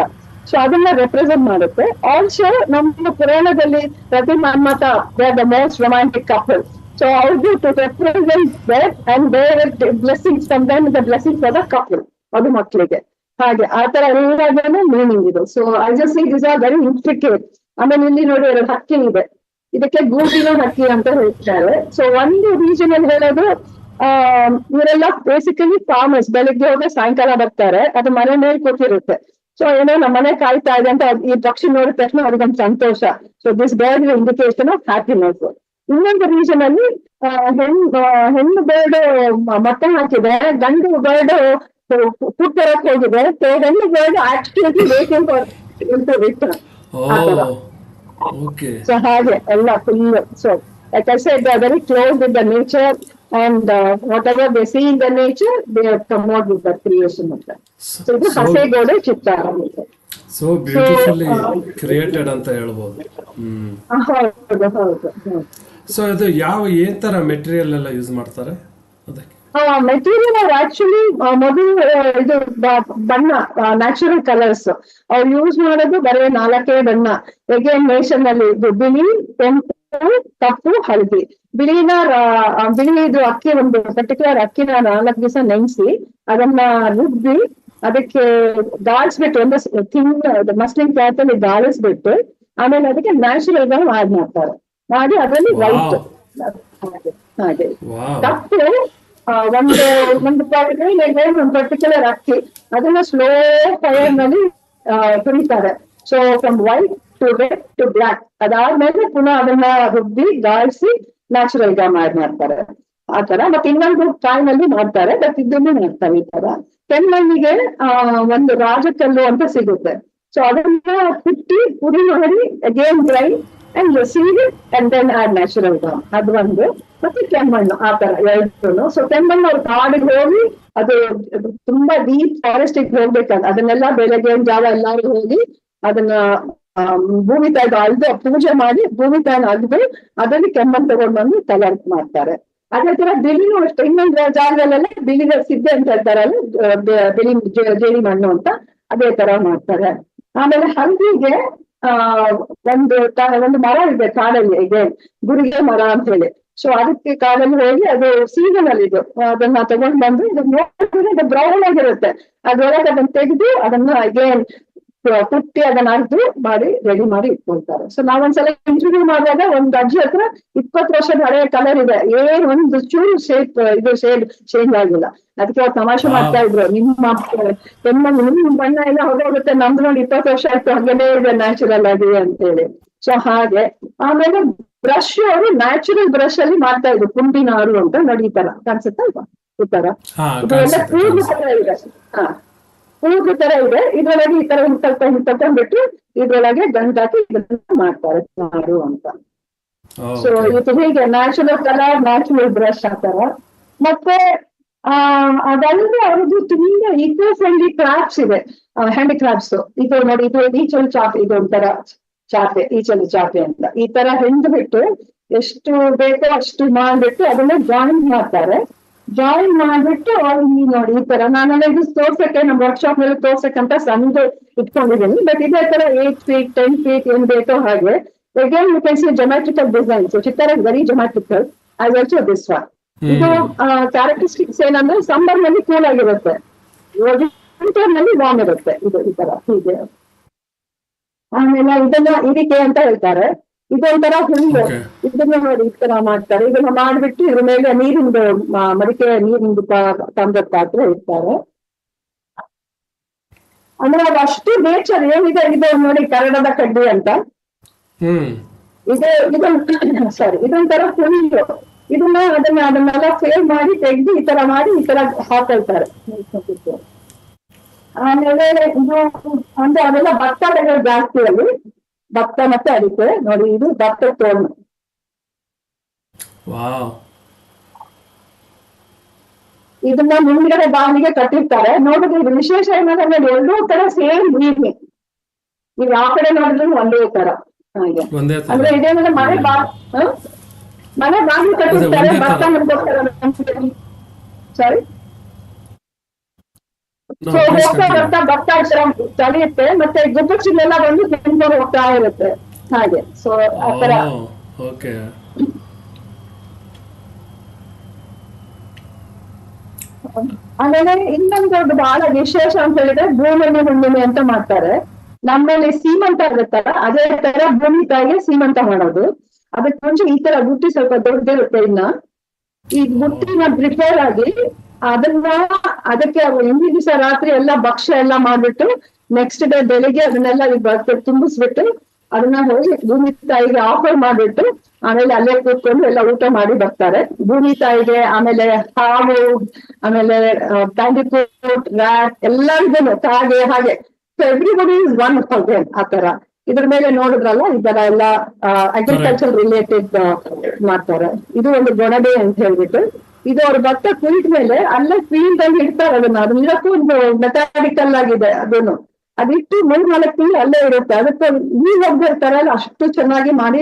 ಸೊ ಅದನ್ನ ರೆಪ್ರೆಸೆಂಟ್ ಮಾಡುತ್ತೆ. ಆಲ್ಸೋ ನಮ್ಮ ಪುರಾಣದಲ್ಲಿ ಪ್ರತಿ Manmatha they are the most romantic couple. So ಅವ್ರದ್ದು to represent that and their blessings from them, the blessings for the couple, ಅದು ಮಕ್ಕಳಿಗೆ. ಹಾಗೆ ಆ ತರ ಎಲ್ಲದನ್ನು ಮೀನಿಂಗ್ ಇದೆ. So I just see this are very intricate. ಆಮೇಲೆ ಇಲ್ಲಿ ನೋಡಿ 2 ಹಕ್ಕಿ ಇದೆ, ಇದಕ್ಕೆ ಗೂಟಿನ ಹಕ್ಕಿ ಅಂತ ಹೇಳ್ತಾರೆ. ಸೊ ಒಂದು ರೀಜನ್ ಅಲ್ಲಿ ಹೇಳೋದು ಇವರೆಲ್ಲ ಬೇಸಿಕಲಿ ಫಾರ್ಮರ್ಸ್, ಬೆಳಿಗ್ಗೆ ಹೋಗಿ ಸಾಯಂಕಾಲ ಬರ್ತಾರೆ, ಅದು ಮನೆ ಮೇಲೆ ಕೂತಿರುತ್ತೆ. ಸೊ ಏನೋ ನಮ್ಮ ಮನೆ ಕಾಯ್ತಾ ಇದೆ ಅಂತ ಈ ಪಕ್ಷಿ ನೋಡಿದ ತಕ್ಷಣ ಅವ್ರಿಗೊಂದು ಸಂತೋಷ. So this bird indication of happiness. ಇನ್ನೊಂದು ರೀಜನ್ ಅಲ್ಲಿ ಹೆಣ್ಣು ಬರ್ಡ್ ಮೊಟ್ಟೆ ಹಾಕಿದೆ, ಗಂಡು ಬರ್ಡ್ ಫುಡ್ ತರಕ್ ಹೋಗಿದೆ. ಸೊ ಹೆಣ್ಣು bird actually waiting for return. So ಹಾಗೆ ಎಲ್ಲ full. So like I said, they are very close with the nature, and whatever they see in the nature, they have come out with the creation of that. So ಇದು ಹಸೆಗೋಡೆ ಚಿತ್ತಾರ. So beautifully created ಅಂತ ಹೇಳ್ಬೋದು. ಹೌದು. So ಇದು ಏನ್ ತರ material ಎಲ್ಲ use ಮಾಡ್ತಾರೆ ಅದಕ್ಕೆ? ಮೆಟೀರಿಯಲ್ ಅವ್ರು ಆಕ್ಚುಲಿ ಮೊದಲು ಇದು ಬಣ್ಣ, ನ್ಯಾಚುರಲ್ ಕಲರ್ಸ್ ಅವ್ರು ಯೂಸ್ ಮಾಡೋದು ಬರೀ 4 ಬಣ್ಣ. ಎಗೇನ್ ನೇಷನ್ ಅಲ್ಲಿ ಇದು ಬಿಳಿ, ಕೆಂಪು, ಕಪ್ಪು, ಹಳದಿ. ಬಿಳಿ ಇದು ಅಕ್ಕಿ, ಒಂದು ಪರ್ಟಿಕ್ಯುಲರ್ ಅಕ್ಕಿನ 4 ದಿವಸ ನೆನೆಸಿ ಅದನ್ನ ರುಬ್ಬಿ ಅದಕ್ಕೆ ಗಾಳಿಸ್ಬಿಟ್ಟು, ಒಂದು ಥಿನ್ ಮಸ್ಲಿನ್ ಕ್ಲಾತ್ ಅಲ್ಲಿ ಗಾಳಿಸ್ಬಿಟ್ಟು ಆಮೇಲೆ ಅದಕ್ಕೆ ನ್ಯಾಚುರಲ್ ಗಳು ಆಡ್ ಮಾಡ್ತಾರೆ. ಮಾಡಿ ಅದರಲ್ಲಿ ವೈಟ್ ಹಾಗೆ ಕಪ್ಪು ಒಂದು ಪರ್ಟಿಕ್ಯುಲರ್ ಅಕ್ಕಿ, ಅದನ್ನ ಸ್ಲೋ ಫೈರ್ ನಲ್ಲಿ ಹುರಿತಾರೆ. So from white to red to black. ಅದಾದ್ಮೇಲೆ ಪುನಃ ಅದನ್ನ ರುಬ್ಬಿ ಗಾಳಿಸಿ ನ್ಯಾಚುರಲ್ గా ಮಾಡ್ತಾರೆ ಆ ತರ. ಮತ್ತೆ ಇನ್ನೊಂದು ಕಾಯಿನಲ್ಲಿ ಮಾಡ್ತಾರೆ, ಬಟ್ ಇದನ್ನು ಮಾಡ್ತಾರೆ ಈ ತರ. ಕೆಮ್ಮಣ್ಣಿಗೆ ಒಂದು ರಾಜಕಲ್ಲು ಅಂತ ಸಿಗುತ್ತೆ. ಸೊ ಅದನ್ನ ಕುಟ್ಟಿ ಪುಡಿ ಮಾಡಿ again dry and seed and then add natural గా, ಅದು ಒಂದು. ಮತ್ತೆ ಕೆಮ್ಮಣ್ಣು ಆ ತರ ಎರಡು. ಸೊ ಕೆಮ್ಮಣ್ಣು ಅವ್ರು ಕಾಡಿಗೆ ಹೋಗಿ ಅದು ತುಂಬಾ ಡೀಪ್ ಫಾರೆಸ್ಟ್ ಹೋಗ್ಬೇಕಾದ್ರೆ ಅದನ್ನೆಲ್ಲ ಬೆಳಗ್ಗೆ ಜಾವ ಎಲ್ಲಾರು ಹೋಗಿ ಅದನ್ನ ಭೂಮಿ ತಾಯಿಗೆ ಅಲ್ದು ಪೂಜೆ ಮಾಡಿ ಭೂಮಿ ತಾಯಿನ ಅಲ್ದು ಅದರಲ್ಲಿ ಕೆಮ್ಮಣ್ಣು ತಗೊಂಡ್ ಬಂದು ಕಲರ್ ಮಾಡ್ತಾರೆ. ಅದೇ ತರ ಬಿಳಿನೂ ಅಷ್ಟೇ. ಇನ್ನೊಂದು ಜಾಗದಲ್ಲೆಲ್ಲ ಬಿಳಿದ ಸಿದ್ದೆ ಅಂತ ಹೇಳ್ತಾರಲ್ಲ, ಬಿಳಿ ಜೇಡಿ ಮಣ್ಣು ಅಂತ, ಅದೇ ತರ ಮಾಡ್ತಾರೆ. ಆಮೇಲೆ ಹಂದಿಗೆ ಒಂದು ಮರ ಇದೆ ಕಾಡಲ್ಲಿ, ಇದೆ ಗುರಿಗೆ ಮರ ಅಂತ ಹೇಳಿ. ಸೊ ಅದಕ್ಕೆ ಕಾಡಲ್ಲಿ ಹೋಗಿ ಅದು ಸೀಸನ್ ಅಲ್ಲಿ ಇದು ಅದನ್ನ ತಗೊಂಡ್ ಬಂದು ಇದು ನೋಡಿದ್ರೆ ಅದು ಬ್ರೌನ್ ಆಗಿರುತ್ತೆ, ಅದ್ರೊಳಗೆ ಅದನ್ನ ತೆಗೆದು ಅದನ್ನ ಅಗೇನ್ ಕುಟ್ಟಿ ಅದನ್ನ ಅರ್ದು ಮಾಡಿ ರೆಡಿ ಮಾಡಿ ಇಟ್ಕೊಳ್ತಾರೆ. ಸೊ ನಾವೊಂದ್ಸಲ ಇಂಟರ್ವ್ಯೂ ಮಾಡುವಾಗ ಒಂದು ಅಜ್ಜಿ ಹತ್ರ 20 ವರ್ಷದ ಹಳೆಯ ಕಲರ್ ಇದೆ, ಒಂದು ಚೂರು ಶೇಡ್ ಚೇಂಜ್ ಆಗಿಲ್ಲ. ಅದಕ್ಕೆ ಅವ್ರು ತಮಾಷೆ ಮಾಡ್ತಾ ಇದ್ರು, ನಿಮ್ಮ ಬಣ್ಣ ಎಲ್ಲ ಹೋಗೋಗುತ್ತೆ, ನಮ್ದು ನೋಡಿ 20 ವರ್ಷ ಆಯ್ತು ಹಾಗೇನೇ ಇದೆ ನ್ಯಾಚುರಲ್ ಆಗಿ ಅಂತ ಹೇಳಿ. ಸೊ ಹಾಗೆ ಆಮೇಲೆ ಬ್ರಷ್ ಅವರು ನ್ಯಾಚುರಲ್ ಬ್ರಷ್ ಅಲ್ಲಿ ಮಾಡ್ತಾ ಇದ್ರು, ಕುಂಬಿನಾರು ಅಂತ ನೋಡಿ. ಈ ತರ ಕಾಣಿಸುತ್ತಲ್ವಾ, ಈ ತರ ಇದೆಲ್ಲ ಪೂರ್ವ ತರ ಇದೆ. ಪೂರ್ವ ತರ ಇದೆ, ಇದ್ರೊಳಗೆ ಈ ತರ ತಕೊಂಡ್ಬಿಟ್ಟು ಇದ್ರೊಳಗೆ ಗಂಟಾಕಿ ಮಾಡ್ತಾರೆ ನಾರು ಅಂತ. ಸೊ ಇದು ಹೀಗೆ ನ್ಯಾಚುರಲ್ ಕಲರ್, ನ್ಯಾಚುರಲ್ ಬ್ರಷ್ ಆ ತರ. ಮತ್ತೆ ಅದಲ್ಲದೆ ಅವ್ರದ್ದು ತುಂಬಾ ಈಕೋ ಫ್ರೆಂಡ್ಲಿ ಕ್ರಾಫ್ಟ್ಸ್ ಇದೆ, ಹ್ಯಾಂಡಿಕ್ರಾಫ್ಟ್ಸ್. ಇದು ನೋಡಿ, ಇದು ಈಚಲು ಚಾಪೆ, ಇದು ಒಂಥರ ಚಾಪೆ, ಈಚಲು ಚಾಪೆ ಅಂತ ಈ ತರ ಬಿಟ್ಟು ಎಷ್ಟು ಬೇಕೋ ಅಷ್ಟು ಮಾಡ್ಬಿಟ್ಟು ಅದನ್ನ ಜಾಯಿನ್ ಮಾಡ್ತಾರೆ. ಜಾಯಿನ್ ಮಾಡ್ಬಿಟ್ಟು ಈ ನೋಡಿ ಈ ತರ ನಾನೆಲ್ಲ ಇದು ತೋರ್ಸಕ್ಕೆ ನಮ್ಮ ವರ್ಕ್ಶಾಪ್ ನಲ್ಲಿ ತೋರ್ಸಕ್ಕಂತ ಸಣ್ಣದು ಇಟ್ಕೊಂಡಿದ್ದೀನಿ. ಬಟ್ ಇದೇ ತರ 8 feet 10 feet ಏನ್ ಬೇಕೋ ಹಾಗೆ. Again, you can see geometrical design. So Chitara is very geometrical. I also this one. ಇದು ಕ್ಯಾರೆಕ್ಟರಿಸ್ಟಿಕ್ಸ್ ಏನಂದ್ರೆ ಸಮ್ಮರ್ ನಲ್ಲಿ ಕೂಲ್ ಆಗಿರುತ್ತೆ, ವಿಂಟರ್ ನಲ್ಲಿ ವಾರ್ಮ್ ಇರುತ್ತೆ. ಇದು ಈ ತರ ಹೀಗೆ. ಆಮೇಲೆ ಇದನ್ನ ಇರಿಕೆ ಅಂತ ಹೇಳ್ತಾರೆ. ಇದೊಂಥರ ಹುಲ್ಲು, ಇದನ್ನ ನೋಡಿ ಈ ತರ ಮಾಡ್ತಾರೆ. ಇದನ್ನ ಮಾಡ್ಬಿಟ್ಟು ಇದ್ರ ಮೇಲೆ ನೀರಿಂದು ಮಡಿಕೆ ನೀರಿಂದು ತಂದ ಪಾತ್ರೆ ಇರ್ತಾರೆ. ಅಂದ್ರೆ ಅದು ಅಷ್ಟು ನೇಚರ್ ಏನಿದೆ. ಇದು ನೋಡಿ ಕನ್ನಡದ ಕಡ್ಡಿ ಅಂತ. ಸಾರಿ, ಇದೊಂಥರ ಹುಲ್ಲು. ಅದನ್ನೆಲ್ಲ ಫೇಲ್ ಮಾಡಿ ತೆಗ್ದು ಈ ತರ ಮಾಡಿ ಈ ತರ ಹಾಕೊಳ್ತಾರೆ. ಆಮೇಲೆ ಇದು ಅಂದ್ರೆ ಅದೆಲ್ಲ ಭತ್ತ ಬೆಳೆ ಜಾಸ್ತಿ ಅಲ್ಲಿ, ಭತ್ತ ಮತ್ತೆ ಅಡಿಕೆ. ನೋಡಿ ಇದು ಭತ್ತ ತೋರಣು. ಇದನ್ನ ಮುಂದ್ಗಡೆ ಬಾವಿಗೆ ಕಟ್ಟಿರ್ತಾರೆ. ನೋಡಿದ್ರೆ ಇದು ವಿಶೇಷ ಏನಂದ್ರೆ ಎರಡೂ ತರ ಸೇಮ್ ನೀರು. ನೀವು ಯಾವ ಕಡೆ ನೋಡಿದ್ರು ಒಂದೇ ತರ ಹಾಗೆ. ಅಂದ್ರೆ ಇದೇನಂದ್ರೆ ಮನೆ ಬಾಗಿಲು ಕಟ್ಟಿರ್ತಾರೆ, ಭತ್ತ ಮಾಡ್ಕೊಡ್ತಾರೆ. ಸಾರಿ, ಸೊ ಹೋಗ್ತಾ ಬರ್ತಾ ಭತ್ತ ತಳಿಯುತ್ತೆ, ಮತ್ತೆ ಗುಬ್ಬಚ್ಚಿನೆಲ್ಲ ಬಂದು ತಿನ್ಕೊಂಡು ಹೋಗ್ತಾ ಇರುತ್ತೆ ಹಾಗೆ. ಸೊ ಆತರ. ಆಮೇಲೆ ಇನ್ನೊಂದು ಬಹಳ ವಿಶೇಷ ಅಂತ ಹೇಳಿದ್ರೆ ಭೂಮಿ ಹುಣ್ಣಿಮೆ ಅಂತ ಮಾಡ್ತಾರೆ. ನಮ್ಮಲ್ಲಿ ಸೀಮಂತ ಇರುತ್ತಲ್ಲ, ಅದೇ ತರ ಭೂಮಿ ತಾಯಿಗೆ ಸೀಮಂತ ಮಾಡೋದು. ಅದಕ್ಕೆ ಮುಂಚೆ ಈ ತರ ಬುಟ್ಟಿ ಸ್ವಲ್ಪ ದೊಡ್ಡದಿರುತ್ತೆ. ಈ ಬುಟ್ಟಿನ ಪ್ರಿಪೇರ್ ಆಗಿ ಅದಕ್ಕೆ ಹಿಂದಿನ ದಿವಸ ರಾತ್ರಿ ಎಲ್ಲ ಭಕ್ಷ್ಯ ಎಲ್ಲ ಮಾಡ್ಬಿಟ್ಟು ನೆಕ್ಸ್ಟ್ ಡೇ ಬೆಳಿಗ್ಗೆ ಅದನ್ನೆಲ್ಲ ತುಂಬಿಸ್ಬಿಟ್ಟು ಅದನ್ನ ಹೋಗಿ ಭೂಮಿ ತಾಯಿಗೆ ಆಫರ್ ಮಾಡ್ಬಿಟ್ಟು ಆಮೇಲೆ ಅಲ್ಲೇ ಕೂತ್ಕೊಂಡು ಎಲ್ಲ ಊಟ ಮಾಡಿ ಬರ್ತಾರೆ ಭೂಮಿ ತಾಯಿಗೆ. ಆಮೇಲೆ ಹಾವು, ಆಮೇಲೆ ಬ್ಯಾಂಡಿಕೂಟ್, ರ್ಯಾಟ್ ಎಲ್ಲರಿಗೂ ಕಾಗೆ ಹಾಗೆ. So everybody is one again ಆ ತರ. ಇದ್ರ ಮೇಲೆ ನೋಡಿದ್ರಲ್ಲ ಈ ತರ ಎಲ್ಲ ಅಗ್ರಿಕಲ್ಚರ್ ರಿಲೇಟೆಡ್ ಮಾಡ್ತಾರೆ. ಇದು ಒಂದು ಗೊಣಬೆ ಅಂತ ಹೇಳ್ಬಿಟ್ಟು, ಇದು ಅವ್ರ ಭತ್ತ ಕುಯ್ದ ಮೇಲೆ ಅಲ್ಲೇ ಫೀಲ್ಡ್ ಅಲ್ಲಿ ಇಡ್ತಾರೆ ಅದನ್ನ ಇಡಕ್ಕೂ ಒಂದು ಮೆಥಾಡಿಕಲ್ ಆಗಿದೆ. ಅದಿಟ್ಟು 3-4 ತಿಂಗಳು ಅಲ್ಲೇ ಇರುತ್ತೆ. ಅದಕ್ಕೆ ಈ ಹೋಗ್ದಿರ್ತಾರಲ್ಲ ಅಷ್ಟು ಚೆನ್ನಾಗಿ ಮಾಡಿ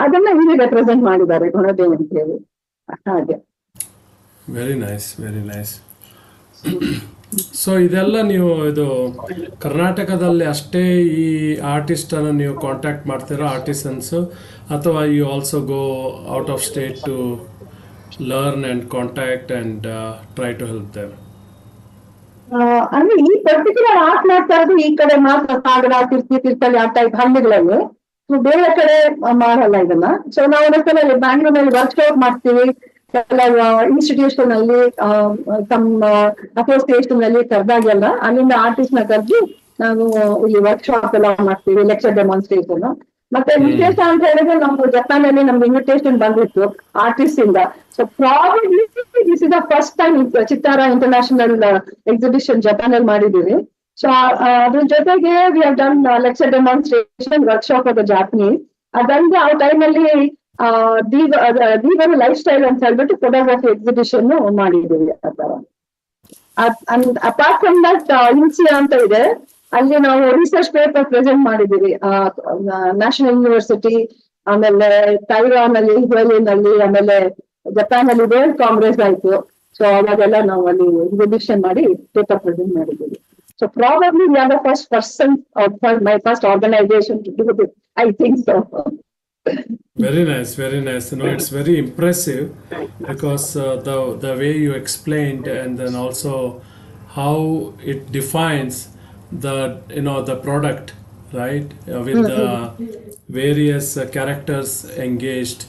ಅದನ್ನ ಇಲ್ಲಿ ರೆಪ್ರೆಸೆಂಟ್ ಮಾಡಿದ್ದಾರೆ ಗೊಣಬೆ ಅಂತ ಹೇಳಿ ಹಾಗೆ. Very nice, very nice. So ಇದೆಲ್ಲ ನೀವು ಇದು ಕರ್ನಾಟಕದಲ್ಲಿ ಅಷ್ಟೇ ಈ ಆರ್ಟಿಸ್ಟ್ ಅನ್ನು ನೀವು ಕಾಂಟ್ಯಾಕ್ಟ್ ಮಾಡ್ತೀರಾ, ಆರ್ಟಿಸನ್ಸ್, ಅಥವಾ you also go out of state to learn and contact and try to help them? ಅಂದ್ರೆ ಈ ಪರ್ಟಿಕ್ಯುಲರ್ ಆರ್ಟ್ ಮಾಡ್ತಾ ಇರೋದು ಈ ಕಡೆ ಮಾತ್ರ, ಸಾಗರ, ತೀರ್ಥಹಳ್ಳಿ ಆ ಟೈಪ್ ಹಳ್ಳಿಗಳಲ್ಲಿ. ಬೇರೆ ಕಡೆ ಮಾಡಲ್ಲ ಇದನ್ನ. ಸೊ ನಾವು ಒಂದ್ಸಲ ಬ್ಯಾಂಗ್ಳೂರ್ನಲ್ಲಿ ವರ್ಕ್ಶಾಪ್ ಮಾಡ್ತೀವಿ, ಕೆಲವು ಇನ್ಸ್ಟಿಟ್ಯೂಷನ್ ಅಲ್ಲಿ ತಮ್ಮ ಅಸೋಸಿಯೇಷನ್ ಅಲ್ಲಿ ಕರೆದಾಗೆಲ್ಲ ಅಲ್ಲಿಂದ ಆರ್ಟಿಸ್ಟ್ ನ ಕರೆದು ನಾವು ಇಲ್ಲಿ ವರ್ಕ್ಶಾಪ್ ಎಲ್ಲ ಮಾಡ್ತೀವಿ, ಲೆಕ್ಚರ್ ಡೆಮಾನ್ಸ್ಟ್ರೇಷನ್. ಮತ್ತೆ ವಿಶೇಷ ಅಂತ ಹೇಳಿದ್ರೆ ನಮ್ದು ಜಪಾನ್ ಅಲ್ಲಿ ನಮ್ದು ಇನ್ವಿಟೇಷನ್ ಬಂದಿತ್ತು ಆರ್ಟಿಸ್ಟ್ ಇಂದ. So probably this is the first time ಚಿತ್ತಾರ ಇಂಟರ್ನ್ಯಾಷನಲ್ ಎಕ್ಸಿಬಿಷನ್ ಜಪಾನ್ ಅಲ್ಲಿ ಮಾಡಿದೀವಿ. ಸೊ ಅದ್ರ ಜೊತೆಗೆ we have done lecture demonstration, workshop of the Japanese. ಅದಲ್ಲದೆ ಆ ಟೈಮಲ್ಲಿ ದೀವರ ಲೈಫ್ ಸ್ಟೈಲ್ ಅಂತ ಹೇಳ್ಬಿಟ್ಟು ಫೋಟೋಗ್ರಫಿ ಎಕ್ಸಿಬಿಷನ್ ಮಾಡಿದೀವಿ ಆ ತರ. ಅಪಾರ್ಟ್ ಫ್ರಮ್ ದಟ್ ಇನ್ಸಿಯಾ ಅಂತ ಇದೆ, ಅಲ್ಲಿ ನಾವು ರಿಸರ್ಚ್ ಪೇಪರ್ ಪ್ರೆಸೆಂಟ್ ಮಾಡಿದೀವಿ ನ್ಯಾಷನಲ್ ಯೂನಿವರ್ಸಿಟಿ, ಆಮೇಲೆ ತೈವಾನ್ ಅಲ್ಲಿ, ಹುಯಲಿನಲ್ಲಿ, ಆಮೇಲೆ ಜಪಾನ್ ಅಲ್ಲಿ ವರ್ಲ್ಡ್ ಕಾಂಗ್ರೆಸ್ ಆಯ್ತು. ಸೊ ಅವಾಗೆಲ್ಲ ನಾವು ಅಲ್ಲಿ ಎಕ್ಸಿಬಿಷನ್ ಮಾಡಿ ಪೇಪರ್ ಪ್ರೆಸೆಂಟ್ ಮಾಡಿದೀವಿ. So probably we are the first person or my first organization to do this, I think so. Very nice, very nice. You know, it's very impressive because the way you explained, and then also how it defines the product, right? With the various characters engaged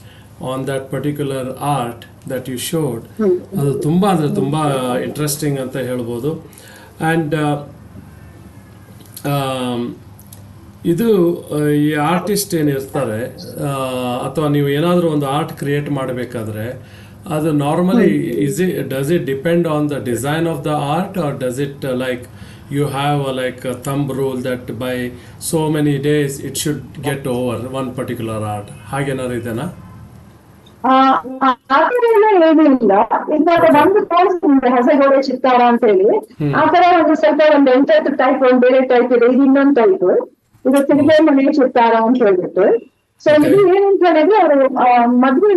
on that particular art that you showed. ಅದು ತುಂಬಾ interesting ಅಂತ ಹೇಳ್ಬೋದು. And ಇದು ಈ artist ಏನಿರ್ತಾರೆ ಅಥವಾ ನೀವು ಏನಾದರೂ ಒಂದು ಆರ್ಟ್ ಕ್ರಿಯೇಟ್ ಮಾಡಬೇಕಾದ್ರೆ ಅದು normally does it depend on the design of the art, or does it like you have a thumb rule that by so many days it should get over one particular art? ಹಾಗೇನಾದ್ರು ಇದೆನಾ? ಆತರ ಎಲ್ಲ ಏನೂ ಇಲ್ಲ. ಇವಾಗ ಒಂದು ತೋರಿಸ್ತಿದೆ ಹೊಸಗೋಡೆ ಚಿತ್ತಾರ ಅಂತ ಹೇಳಿ. ಆತರ ಒಂದು ಸ್ವಲ್ಪ ಒಂದು 8 ಟೈಪ್, ಒಂದು ಬೇರೆ ಟೈಪ್ ಇದೆ, ಇದು ಇನ್ನೊಂದು ಟೈಪ್. ಇದು ತಿರುಗೇ ಮನೆ ಚಿತ್ತಾರ ಅಂತ ಹೇಳ್ಬಿಟ್ಟು. ಸೊ ಇದು ಏನಂತ ಹೇಳಿದ್ರೆ, ಅವರು ಮದುವೆ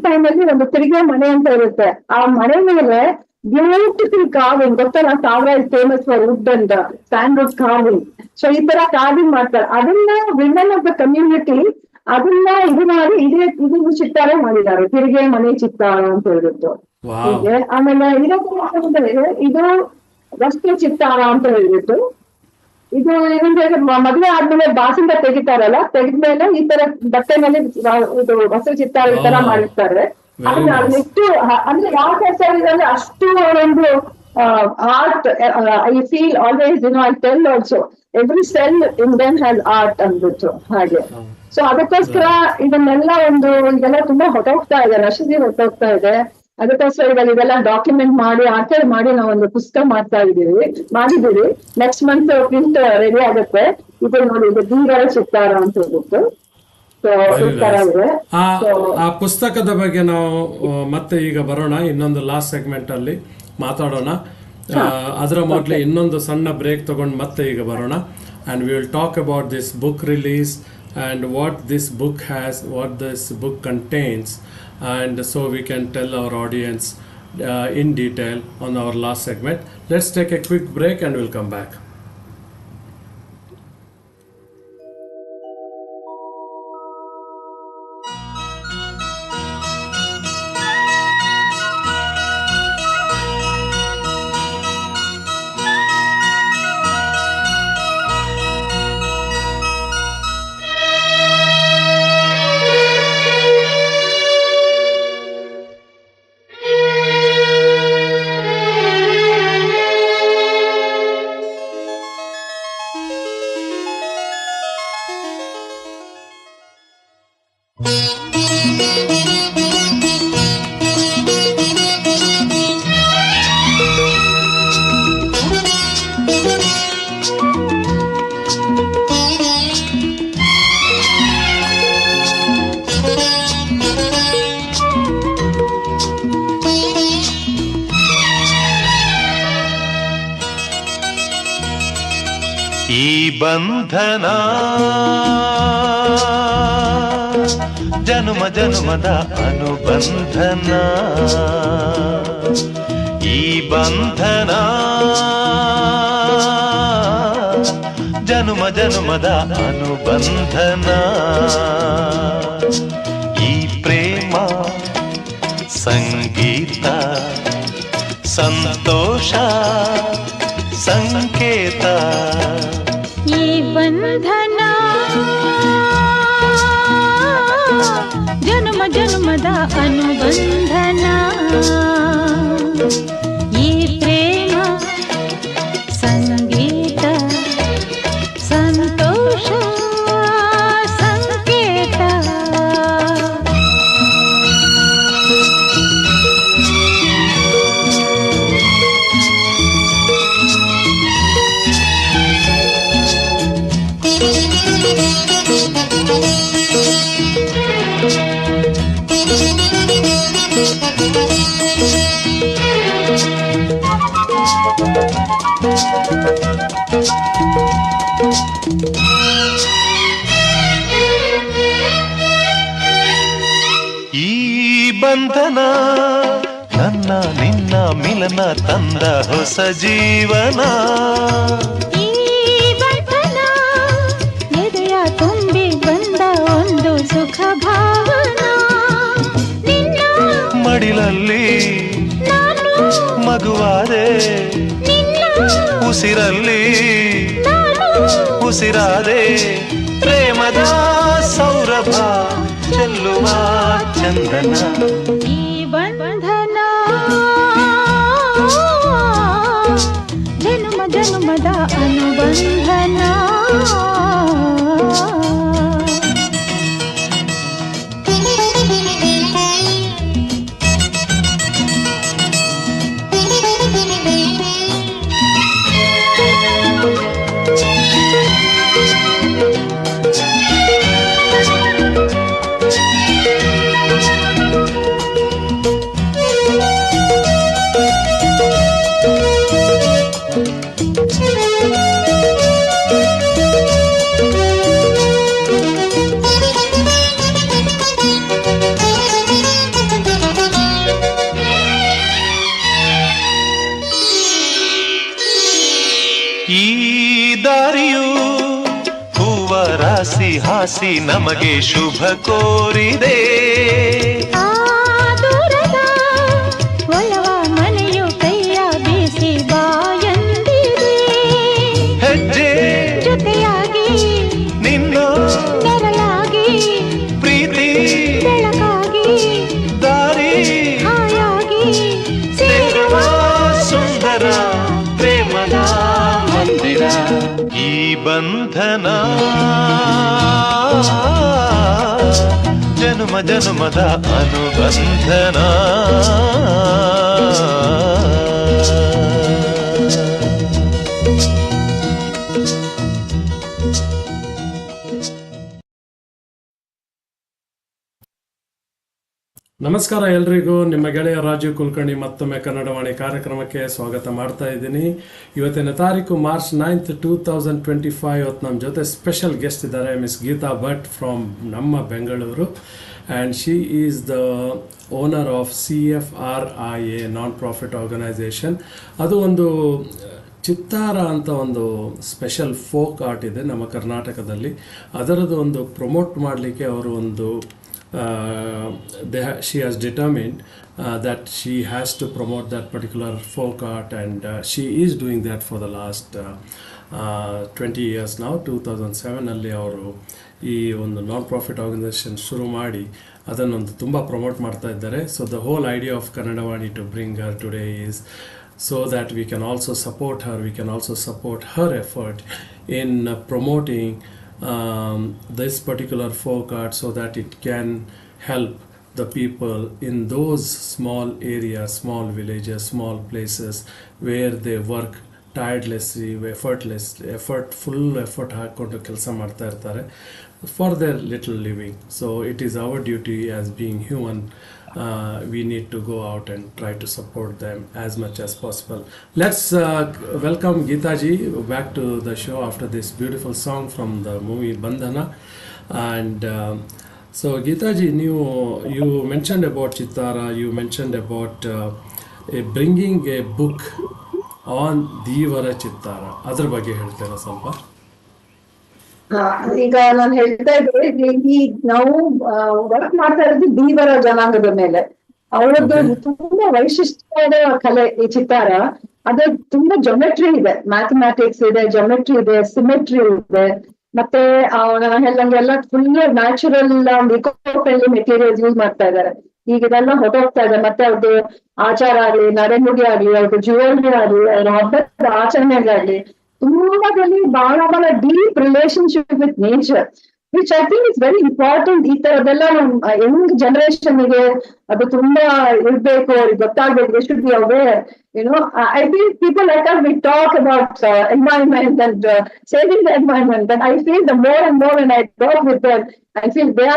ಟೈಮಲ್ಲಿ ಒಂದು ತಿರುಗೇ ಮನೆ ಅಂತ ಇರುತ್ತೆ. ಆ ಮನೆ ಮೇಲೆ ಬ್ಯೂಟಿಫುಲ್ ಕಾರ್ವಿಂಗ್, ಗೊತ್ತಲ್ಲ, ಸಾವಿರ ಫೇಮಸ್ ಫಾರ್ ವುಡ್ ಅಂತ, ಸ್ಯಾಂಡ್ವುಡ್ ಕಾರ್ವಿಂಗ್. ಸೊ ಈ ತರ ಕಾರ್ವಿಂಗ್ ಮಾಡ್ತಾರೆ. ಅದನ್ನ ವಿಮೆನ್ ಆಫ್ ದ ಕಮ್ಯುನಿಟಿ ಅದನ್ನ ಇದು ಮಾಡಿ ಇದು ಚಿತ್ತಾರ ಮಾಡಿದ್ದಾರೆ, ತಿರುಗೇ ಮನೆ ಚಿತ್ತಾರ ಅಂತ ಹೇಳ್ಬಿಟ್ಟು. ಹೀಗೆ ಆಮೇಲೆ ಇದು ರಸ್ತೆ ಚಿತ್ತಾರ ಅಂತ ಹೇಳ್ಬಿಟ್ಟು. ಇದು ಏನಂತ ಹೇಳಿದ್ರೆ, ಮದುವೆ ಆದ್ಮೇಲೆ ಬಾಸಿಂದ ತೆಗಿತಾರಲ್ಲ, ತೆಗೆದ್ಮೇಲೆ ಈ ತರ ಬಟ್ಟೆ ಮೇಲೆ ಇದು ಹೊಸ ಚಿತ್ತಾರ ಈ ತರ ಮಾಡಿರ್ತಾರೆ. ಅದನ್ನ ಎಷ್ಟು ಅಂದ್ರೆ ಯಾವ ಹೆಸರಿದ್ರೆ ಅಷ್ಟು ಒಂದು art. I feel always, I tell also every cell in them has art ಅಂದ್ಬಿಟ್ಟು ಹಾಗೆ. ಸೊ ಅದಕ್ಕೋಸ್ಕರ ಇದನ್ನೆಲ್ಲ ಇದೆಲ್ಲ ತುಂಬಾ ಹೊಟ್ಟೋಗ್ತಾ ಇದೆ, ರಶದಿ ಹೊಟ್ಟೋಗ್ತಾ ಇದೆ. ಅದಕ್ಕೋಸ್ಕರ ಇವಾಗ ಇದೆಲ್ಲ ಡಾಕ್ಯುಮೆಂಟ್ ಮಾಡಿ ಆರ್ಕೈವ್ ಮಾಡಿ ನಾವೊಂದು ಪುಸ್ತಕ ಮಾಡಿದ್ದೀವಿ. ನೆಕ್ಸ್ಟ್ ಮಂತ್ ಪ್ರಿಂಟ್ ರೆಡಿ ಆಗುತ್ತೆ. ಇದು ನೋಡಿ, ಇದು ಬೀಗರ ಚಿತ್ತಾರ ಅಂತ ಹೇಳ್ಬಿಟ್ಟು. ಆ ಪುಸ್ತಕದ ಬಗ್ಗೆ ನಾವು ಮತ್ತೆ ಈಗ ಬರೋಣ, ಇನ್ನೊಂದು ಲಾಸ್ಟ್ ಸೆಗ್ಮೆಂಟ್ ಅಲ್ಲಿ ಮಾತಾಡೋಣ. ಅದರ ಮೊದಲೇ ಇನ್ನೊಂದು ಸಣ್ಣ ಬ್ರೇಕ್ ತಗೊಂಡು ಮತ್ತೆ ಈಗ ಬರೋಣ. And we will talk about this book release and what this book has, what this book contains, and so we can tell our audience in detail on our last segment. Let's take a quick break and we'll come back. ಬಂಧನ ಜನುಮ ಜನುಮದ ಅನುಬಂಧನ, ಈ ಬಂಧನ ಜನುಮ ಜನುಮದ ಅನುಬಂಧನ. ಈ ಪ್ರೇಮ ಸಂಗೀತ ಸಂತೋಷ ಸಂಕೇತ, ಈ ಬಂಧನ ಜನ್ಮ ಜನ್ಮದ ಅನುಬಂಧನ. ಈ ಪ್ರೇಮ ಸಂಗೀತ ಸಂತೋಷ ಸಂಕೇತ. ಈ ಬಂಧನ ನನ್ನ ನಿನ್ನ ಮಿಲನ ತಂದ ಹೊಸ ಜೀವನ. ಈ ಬಂಧನ ಎದೆಯ ತುಂಬಿ ಬಂದ ಒಂದು ಸುಖ ಭಾವನ. ನಿನ್ನ ಮಡಿಲಲ್ಲಿ ನಾನು ಮಗುವಾದೆ, ನಿನ್ನ ಉಸಿರಲ್ಲಿ ನಾನು ಉಸಿರಾದೆ. ಪ್ರೇಮದ ಸೌರಭ ಚೆಲ್ಲುವ ಚಂದನ. ಈ ಬಂಧನ ಜನ್ಮ ಜನ್ಮದ ಅನುಬಂಧನ. ಹಾಸಿ ನಮಗೆ ಶುಭ ಕೋರಿದೆ. ಆ ದೂರದ ಒಲವ ಮನೆಯು ಕೈಯ ಬೀಸಿ ಬಾಯಂದಿದೆ. ಹೆಜ್ಜೆ ಜೊತೆಯಾಗಿ ನಿನ್ನ ನೆರಳಾಗಿ ಪ್ರೀತಿ ಬೆಳಕಾಗಿ ದಾರಿ ಹಾಯಾಗಿ ಸೇರುವ ಸುಂದರ ಪ್ರೇಮದ ಮಂದಿರ. ಈ ಬಂಧನ ಜನುಮ ಜನುಮದ ಅನುಬಂಧನ. ನಮಸ್ಕಾರ ಎಲ್ರಿಗೂ. ನಿಮ್ಮ ಗೆಳೆಯ ರಾಜೀವ್ ಕುಲಕರ್ಣಿ ಮತ್ತೊಮ್ಮೆ ಕನ್ನಡವಾಣಿ ಕಾರ್ಯಕ್ರಮಕ್ಕೆ ಸ್ವಾಗತ ಮಾಡ್ತಾ ಇದ್ದೀನಿ. ಇವತ್ತಿನ ತಾರೀಕು ಮಾರ್ಚ್ 9th 2025. ಇವತ್ತು ನಮ್ಮ ಜೊತೆ ಸ್ಪೆಷಲ್ ಗೆಸ್ಟ್ ಇದ್ದಾರೆ, ಮಿಸ್ ಗೀತಾ ಭಟ್ ಫ್ರಮ್ ನಮ್ಮ Bengaluru. And she is the owner of CFRIA non profit organisation. ಅದು ಒಂದು ಚಿತ್ತಾರ ಅಂತ ಒಂದು ಸ್ಪೆಷಲ್ ಫೋಕ್ ಆರ್ಟ್ ಇದೆ ನಮ್ಮ ಕರ್ನಾಟಕದಲ್ಲಿ. ಅದರದ್ದು ಒಂದು ಪ್ರಮೋಟ್ ಮಾಡಲಿಕ್ಕೆ ಅವರು ಒಂದು she has determined that she has to promote that particular folk art, and she is doing that for the last 20 years now. 2007 ಅಲ್ಲಿ ಅವರು ಈ ಒಂದು ನಾನ್ ಪ್ರಾಫಿಟ್ ಆರ್ಗನೈಸೇಷನ್ ಶುರು ಮಾಡಿ ಅದನ್ನೊಂದು ತುಂಬ ಪ್ರಮೋಟ್ ಮಾಡ್ತಾ ಇದ್ದಾರೆ. So the whole idea of Kannadavani to bring her today is so that we can also support her, we can also support her effort in promoting this particular folk art, so that it can help the people in those small areas, small villages, small places where they work tirelessly, full effort ಹಾಕೊಂಡು ಕೆಲಸ ಮಾಡ್ತಾ ಇರ್ತಾರೆ for their little living. So it is our duty as being human. We need to go out and try to support them as much as possible. Let's welcome Geeta ji back to the show after this beautiful song from the movie Bandhana. And so Geeta ji, you mentioned about Chittara, you mentioned about bringing a book on Deevara Chittara. ಅದರ ಬಗ್ಗೆ ಹೇಳ್ತೀರಾ ಸ್ವಲ್ಪ? ಈಗ ನಾನು ಹೇಳ್ತಾ ಇದ್ದೆ, ಈ ನಾವು ವರ್ಕ್ ಮಾಡ್ತಾ ಇರೋದು ದೀವರ ಜನಾಂಗದ ಮೇಲೆ. ಅವರದ್ದು ತುಂಬಾ ವೈಶಿಷ್ಟ್ಯವಾದ ಕಲೆ ಈ ಚಿತ್ತಾರ. ಅದ್ರ ತುಂಬಾ ಜೊಮೆಟ್ರಿ ಇದೆ, ಮ್ಯಾಥಮ್ಯಾಟಿಕ್ಸ್ ಇದೆ, ಜೊಮೆಟ್ರಿ ಇದೆ, ಸಿಮೆಟ್ರಿ ಇದೆ. ಮತ್ತೆ ನಾನು ಹೇಳ್ದಂಗೆಲ್ಲ full natural eco friendly materials use ಮಾಡ್ತಾ ಇದ್ದಾರೆ. ಈಗ ಇದೆಲ್ಲ ಹೊರಟೋಗ್ತಾ ಇದೆ. ಮತ್ತೆ ಅವ್ರದ್ದು ಆಚಾರ ಆಗ್ಲಿ, ನರೆನುಡಿ ಆಗ್ಲಿ, ಅವ್ರದ್ದು ಜ್ಯುವೆಲ್ರಿ ಆಗ್ಲಿ, ಅವ್ರ ಹಬ್ಬದ ಆಚರಣೆಗಾಗ್ಲಿ ತುಂಬಾದಲ್ಲಿ ಬಹಳ deep relationship with nature, which I think is very important. ಈ ತರದೆಲ್ಲ ನಮ್ಮ ಯಂಗ್ ಜನರೇಷನ್ಗೆ ಅದು ತುಂಬಾ ಇರ್ಬೇಕು, ಅವ್ರಿಗೆ ಗೊತ್ತಾಗ್ಬೇಕು. They should be aware. I feel people like us, we talk about environment and saving the environment, but I feel the more and more when I talk with them, I feel they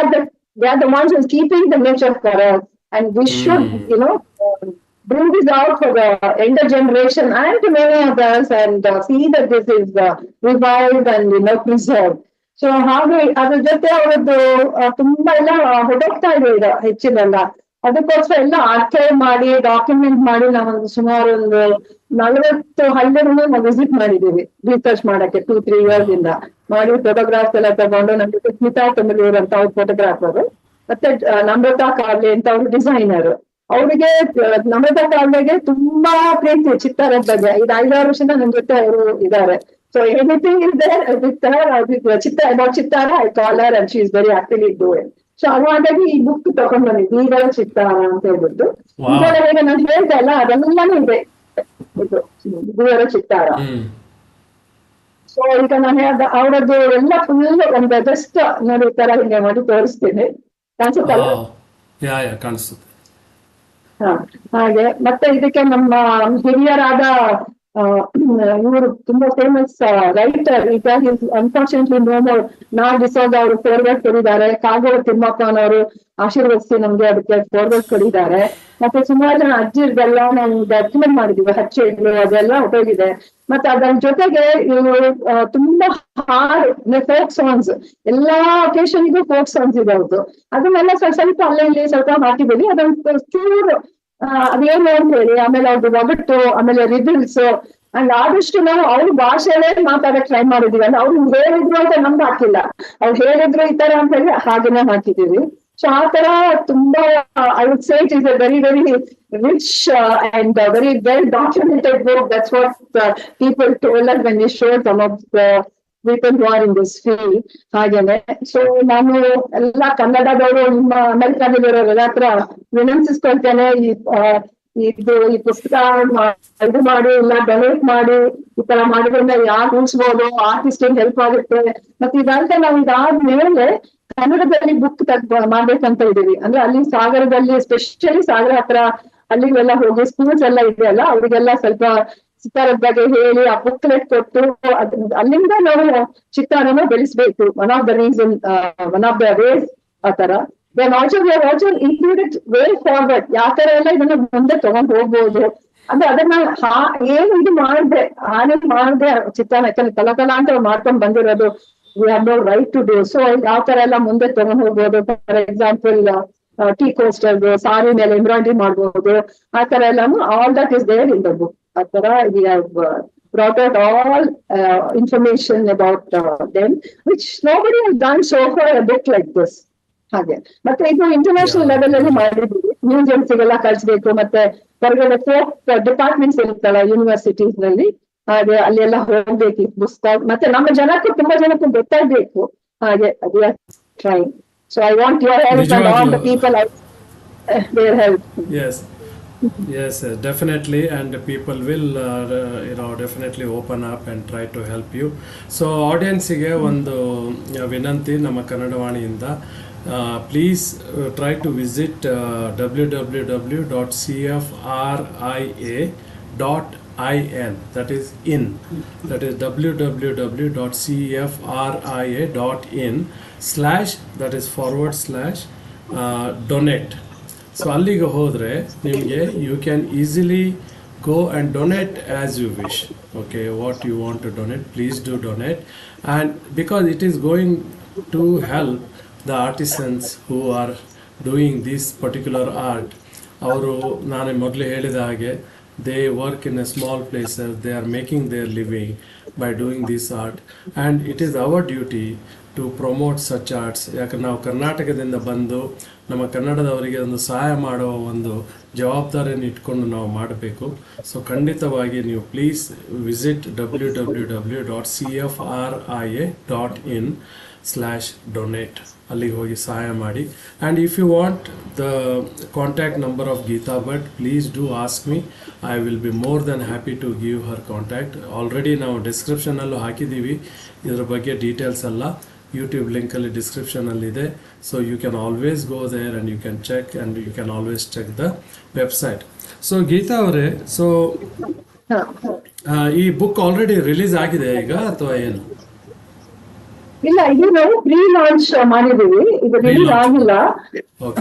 are the ones who are keeping the nature for us, and we should bring this out for the younger generation and to many others, and see that this is revived and preserved. So ಹಾಗೆ ಅದ್ರ ಜೊತೆ ಅವರದ್ದು ತುಂಬಾ ಎಲ್ಲ ಹೊರಟೋಗ್ತಾ ಇದೆ ಈಗ ಹೆಚ್ಚಿನೆಲ್ಲ. ಅದಕ್ಕೋಸ್ಕರ ಎಲ್ಲ ಆರ್ಕೈವ್ ಮಾಡಿ ಡಾಕ್ಯುಮೆಂಟ್ ಮಾಡಿ ನಾವೊಂದು ಸುಮಾರು ಒಂದು 40 ಹಳ್ಳಿಗಳನ್ನ ನಾವು ವಿಸಿಟ್ ಮಾಡಿದೀವಿ ರಿಸರ್ಚ್ ಮಾಡಕ್ಕೆ 2-3 years ಇಂದ ಮಾಡಿ. ಫೋಟೋಗ್ರಾಫ್ಸ್ ಎಲ್ಲ ತಗೊಂಡು ನಮ್ಗೆ ಸ್ಮಿತಾ ತಮಿಳೂರ್ ಅಂತ ಅವ್ರ ಫೋಟೋಗ್ರಾಫರ್, ಮತ್ತೆ ನಮ್ರತಾ ಕಾವ್ಲೆ ಅಂತ ಅವ್ರ ಡಿಸೈನರ್. ಅವ್ರಿಗೆ ನಮ್ರತಾ ಕಾವ್ಲೆಗೆ ತುಂಬಾ ಪ್ರೀತಿ ಚಿತ್ತಾರದ ಬಗ್ಗೆ. ಇದು 5-6 ವರ್ಷದಿಂದ ನಮ್ ಜೊತೆ ಅವರು ಇದ್ದಾರೆ. So anything is there with her, about Chittara, I call her and she is very actively doing. So ಹಾಗಾಗಿ ಈ ಬುಕ್ ತಗೊಂಡ್ ಬಂದಿದ್ವಿ, ಈಗಳ ಚಿತ್ತಾರ ಅಂತ ಹೇಳ್ಬಿಟ್ಟು. ಈಗ ನಾನು ಹೇಳ್ದೆ ಅಲ್ಲ, ಅದೆಲ್ಲಾನು ಇದೆ ಇದು ದೇವರ ಚಿತ್ತಾರ. ಸೊ ಈಗ ನಾನು ಹೇಳ್ದ ಅವರದ್ದು ಎಲ್ಲ ಫುಲ್ ಒಂದು ಜಸ್ಟ್ ನೋಡಿ ತರ ಹಿಂಗೆ ಮಾಡಿ ತೋರಿಸ್ತೀನಿ, ಕಾಣಿಸುತ್ತಲ್ಲ? ಕಾಣಿಸುತ್ತೆ. ಹಾಗೆ ಮತ್ತೆ ಇದಕ್ಕೆ ನಮ್ಮ ಹಿರಿಯರಾದ ಇವರು ತುಂಬಾ ಫೇಮಸ್ ರೈಟರ್, ಈಗ ಅನ್ಫಾರ್ಚುನೇಟ್ಲಿ ನೋ ಮೋರ್, ನಾಗ್ ಡಿಸೋಜ ಅವರು ಫೋರ್ವರ್ಡ್ ಕೊಡಿದ್ದಾರೆ. ಕಾಗೋಡು ತಿಮ್ಮಪ್ಪನವರು ಆಶೀರ್ವದಿಸಿ ನಮ್ಗೆ ಅದಕ್ಕೆ ಫೋರ್ವರ್ಡ್ ಕೊಡಿದ್ದಾರೆ. ಮತ್ತೆ ಸುಮಾರು ಜನ ಅಜ್ಜಿರ್ಗೆಲ್ಲ ನಾವು ಡಾಕ್ಯುಮೆಂಟ್ ಮಾಡಿದೀವಿ, ಹಚ್ಚು ಅದೆಲ್ಲ ಉಪಯೋಗಿದೆ. ಮತ್ತೆ ಅದರ ಜೊತೆಗೆ ಇವರು ತುಂಬಾ ಹಾಡು, ಫೋಕ್ ಸಾಂಗ್ಸ್, ಎಲ್ಲಾ ಒಕೇಶನ್ಗೂ ಫೋಕ್ ಸಾಂಗ್ಸ್ ಇದೆ ಅವ್ರದ್ದು. ಅದನ್ನೆಲ್ಲ ಸ್ವಲ್ಪ ಅಲ್ಲೇ ಇಲ್ಲಿ ಸ್ವಲ್ಪ ಹಾಕಿದ್ದೀವಿ. ಅದೊಂದು ಚೂರು ಅದೇನು ಅಂತ ಹೇಳಿ, ಆಮೇಲೆ ಅವ್ರದ್ದು ಒಗಟ್ಟು, ಆಮೇಲೆ ರಿಬಲ್ಸ್, ಅಂಡ್ ಆದಷ್ಟು ನಾವು ಅವ್ರ ಭಾಷೆಯಲ್ಲೇ ಮಾತಾಡಕ್ ಟ್ರೈ ಮಾಡಿದೀವಿ. ಅಂದ್ರೆ ಅವ್ರು ಹೇಳಿದ್ರು ಅಂತ ನಮ್ಗೆ ಹಾಕಿಲ್ಲ, ಅವ್ರು ಹೇಳಿದ್ರು ಈ ತರ ಅಂತ ಹೇಳಿ ಹಾಗೇನೆ ಹಾಕಿದೀವಿ. ಸೊ ಆ ತರ ತುಂಬಾ I would say it is a very very rich and very well documented book. That's what people told us when we showed some of the people who are in this field. ಹಾಗೇನೆ so ನಾನು ಎಲ್ಲ ಕನ್ನಡದವರು ನಿಮ್ಮ ಅಮೆರಿಕಾದಲ್ಲಿರೋರ ಹತ್ರ ವಿನಂತಿಸ್ಕೊಳ್ತೇನೆ, ಈ ಪುಸ್ತಕ ಇದು ಮಾಡಿ ಇಲ್ಲ ಡೊನೇಟ್ ಮಾಡಿ, ಈ ತರ ಮಾಡೋದ್ರಿಂದ ಯಾರು ಉಳಿಸ್ಬೋದು, ಆರ್ಟಿಸ್ಟ್ ಹೆಲ್ಪ್ ಆಗುತ್ತೆ. ಮತ್ತೆ ಇದಂತ ನಾವು ಇದಾದ್ಮೇಲೆ ಕನ್ನಡದಲ್ಲಿ ಬುಕ್ ಮಾಡ್ಬೇಕಂತ ಇದೀವಿ. ಅಂದ್ರೆ ಅಲ್ಲಿ ಸಾಗರದಲ್ಲಿ ಎಸ್ಪೆಷಲಿ ಸಾಗರ ಹತ್ರ ಅಲ್ಲಿಗೆಲ್ಲ ಹೋಗಿ ಸ್ಕೂಲ್ಸ್ ಎಲ್ಲ ಇದೆಯಲ್ಲ, ಅವ್ರಿಗೆಲ್ಲ ಸ್ವಲ್ಪ ಚಿತ್ತಾರದ ಬಗ್ಗೆ ಹೇಳಿ ಆ ಬುಕ್ಲೆಟ್ ಕೊಟ್ಟು ಅಲ್ಲಿಂದ ನಾವು ಚಿತ್ತಾರನ ಬೆಳೆಸ್ಬೇಕು. One of the reason, one of the ways ಆ ತರ. Then also we have also included way forward. ಯಾವ ತರ ಎಲ್ಲ ಇದನ್ನ ಮುಂದೆ ತಗೊಂಡ್ ಹೋಗ್ಬೋದು ಅಂದ್ರೆ ಅದನ್ನ ಏನು ಇದು ಮಾಡ್ದೆ ಚಿತ್ತಾನ ಯಾಕಂದ್ರೆ ಕಲಕಲ ಅಂತ ಮಾಡ್ಕೊಂಡ್ ಬಂದಿರೋದು, we have no right to do. So ಯಾವ ತರ ಎಲ್ಲ ಮುಂದೆ ತಗೊಂಡ್ ಹೋಗ್ಬೋದು. For example tea coaster, sari ಮೇಲೆ ಎಂಬ್ರಾಯ್ಡ್ರಿ ಮಾಡ್ಬೋದು, ಆ ತರ ಎಲ್ಲಾನು all that is there in the book. ಆ ತರ we have brought out all information about them which nobody has done so far a book like this. ಹಾಗೆ ಮತ್ತೆ ಇದು ಇಂಟರ್ನ್ಯಾಷನಲ್ ಲೆವೆಲ್ ಅಲ್ಲಿ ಮಾಡಿದ್ವಿ. ಮ್ಯೂಸಿಯಮ್ಸ್ಗೆಲ್ಲ ಕಳಿಸ್ಬೇಕು, ಮತ್ತೆ ಹೊರಗಡೆ ಫೋಕ್ ಡಿಪಾರ್ಟ್ಮೆಂಟ್ಸ್ ಇರುತ್ತಲ್ಲ ಯೂನಿವರ್ಸಿಟೀಸ್ ನಲ್ಲಿ, ಹಾಗೆ ಅಲ್ಲೆಲ್ಲ ಹೋಗ್ಬೇಕು ಪುಸ್ತಕ. ಮತ್ತೆ ನಮ್ಮ ಜನಕ್ಕೆ ತುಂಬಾ ಜನಕ್ಕೆ ಗೊತ್ತಾಗ್ಬೇಕು. ಹಾಗೆ ಅದು try. So I want your help and all the people there help. Yes, definitely, and people will definitely open up and try to help you. So audience ಗೆ ಒಂದು ವಿನಂತಿ ನಮ್ಮ ಕನ್ನಡವಾಣಿಯಿಂದ, please try to visit www.cfria.in, that is www.cfria.in/donate. So ಅಲ್ಲಿಗೆ ಹೋದರೆ ನಿಮಗೆ you can easily go and donate as you wish. Okay, what you want to donate, please do donate. And because it is going to help the artisans who are doing this particular art. ಅವರು ನಾನು ಮೊದಲು ಹೇಳಿದ ಹಾಗೆ they work in a small places, they are making their living by doing this art, and it is our duty to promote such arts. ಯಾಕಂದ್ರೆ ನಾವು ಕರ್ನಾಟಕದಿಂದ ಬಂದು ನಮ್ಮ ಕನ್ನಡದವರಿಗೆ ಒಂದು ಸಹಾಯ ಮಾಡುವ ಒಂದು ಜವಾಬ್ದಾರಿಯನ್ನು ಇಟ್ಕೊಂಡು ನಾವು ಮಾಡಬೇಕು. ಸೊ ಖಂಡಿತವಾಗಿ ನೀವು ಪ್ಲೀಸ್ ವಿಸಿಟ್ www.cfria.in/donate, ಅಲ್ಲಿಗೆ ಹೋಗಿ ಸಹಾಯ ಮಾಡಿ. And if you want the contact number of Geetha Bhat, please do ask me. I will be more than happy to give her contact. Already ನಾವು ಡಿಸ್ಕ್ರಿಪ್ಷನಲ್ಲೂ ಹಾಕಿದ್ದೀವಿ ಇದ್ರ ಬಗ್ಗೆ ಡೀಟೇಲ್ಸ್ ಎಲ್ಲ, ಯೂಟ್ಯೂಬ್ ಲಿಂಕಲ್ಲಿ ಡಿಸ್ಕ್ರಿಪ್ಷನಲ್ಲಿದೆ. So you can always go there and you can check and you can always check the website. So Geetha ಅವರೇ, so ಈ ಬುಕ್ ಆಲ್ರೆಡಿ ರಿಲೀಸ್ ಆಗಿದೆ ಈಗ ಅಥವಾ ಏನು? ಇಲ್ಲ, ಇದು ನಾವು ಪ್ರೀ ಲಾಂಚ್ ಮಾಡಿದೀವಿ, ಇದು ರಿಲೀಸ್ ಆಗಿಲ್ಲ.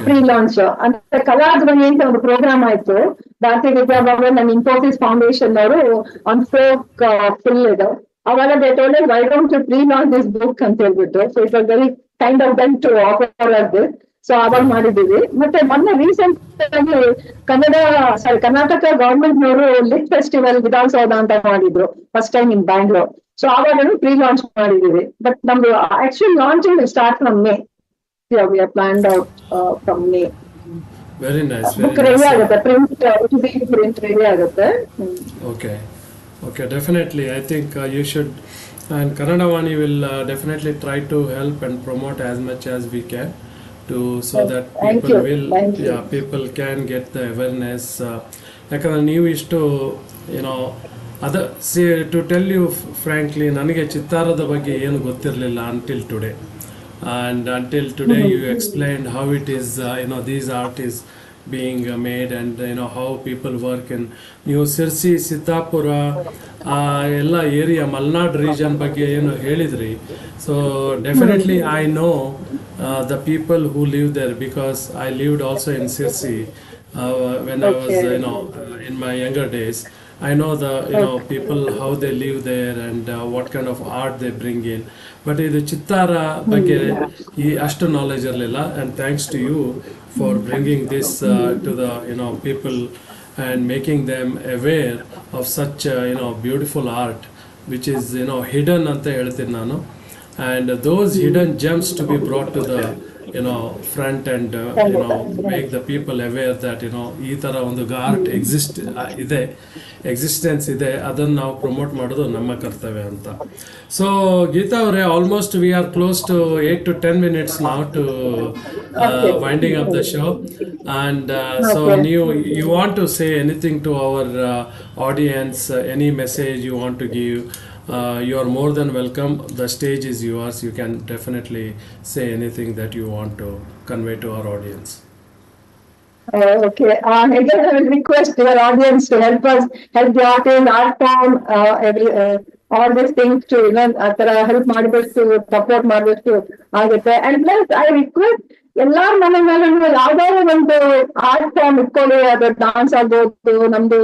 ಪ್ರೀ ಲಾಂಚ್ ಅಂದ್ರೆ ಕಲಾಧ್ವನಿ ಅಂತ ಒಂದು ಪ್ರೋಗ್ರಾಮ್ ಆಯ್ತು ಭಾರತೀಯ ವಿದ್ಯಾಭವನ್ ನಮ್ಮ ಇನ್ಫೋಸಿಸ್ ಫೌಂಡೇಶನ್ ಅವರು ಆನ್ ಫೋಕ್ ಫುಲ್ ಇದೆ. ಅವಾಗ they told why don't you pre launch this book ಅಂತ ಹೇಳ್ಬಿಟ್ಟು. So it was very kind of them to offer this. So ಅವಾಗ ಮಾಡಿದೀವಿ. ಮತ್ತೆ ಮೊನ್ನೆ ರೀಸೆಂಟ್ ಆಗಿ ಕರ್ನಾಟಕ ಗವರ್ಮೆಂಟ್ ನವರು ಲಿಟ್ ಫೆಸ್ಟಿವಲ್ ವಿಧಾನಸೌಧ ಅಂತ ಮಾಡಿದ್ರು first time in Bangalore. So ಆವಾಗಲೂ ಪ್ರೀ ಲಾಂಚ್ ಮಾಡಿದೀವಿ. ಬಟ್ ನಮ್ದು actual launching will start from May. We are planned out from May. Very nice. Book ready ಆಗುತ್ತೆ, ಪ್ರಿಂಟ್ ರೆಡಿ ಆಗುತ್ತೆ. Okay, definitely. I think you should, and Kannadavani will definitely try to help and promote as much as we can, so that people can get the awareness. ಯಾಕಂದ್ರೆ ನೀವು ಇಷ್ಟು to tell you frankly, ನನಗೆ ಚಿತ್ತಾರದ ಬಗ್ಗೆ ಏನು ಗೊತ್ತಿರಲಿಲ್ಲ until today. And until today you explained how it is, these art is being made, and how people work in ನೀವು ಸಿರ್ಸಿ, ಸಿದ್ದಾಪುರ ಎಲ್ಲ area Malnad region ಬಗ್ಗೆ ಏನು ಹೇಳಿದ್ರಿ. So definitely I know the people who live there, because I lived also in Sirsi when I was in my younger days. I know the people, how they live there, and what kind of art they bring in. But ಇದು ಚಿತ್ತಾರ ಬಗ್ಗೆ ಈ ಅಷ್ಟು knowledge ಇರಲಿಲ್ಲ, and thanks to you for bringing this to the people and making them aware of such beautiful art which is hidden anta ಹೇಳ್ತೀನಿ ನಾನು. And those hidden gems to be brought to the front and make the people aware that ಈ ತರ ಒಂದು art existence ಇದೆ, ಅದನ್ನು ನಾವು promote ಮಾಡೋದು ನಮ್ಮ ಕರ್ತವ್ಯ ಅಂತ. ಸೊ ಗೀತಾ ಅವರೇ, almost we are close to 8 to 10 minutes now to winding up the show, and so you want to say anything to our audience, any message you want to give? You are more than welcome. The stage is yours. You can definitely say anything that you want to convey to our audience. Okay. Again, I will request your audience to help the artist, art form, all these things to help ಮಾಡಬೇಕು, support ಮಾಡಬೇಕು ಆಗುತ್ತೆ. And plus I request ಎಲ್ಲಾರ ಮನೆ ಮೇಲೆ ಯಾವ್ದಾದ್ರು ಒಂದು art form ಇಟ್ಕೊಳ್ಳಿ, ಅದು ಡಾನ್ಸ್ ಆಗ್ಬೋದು, ನಮ್ದು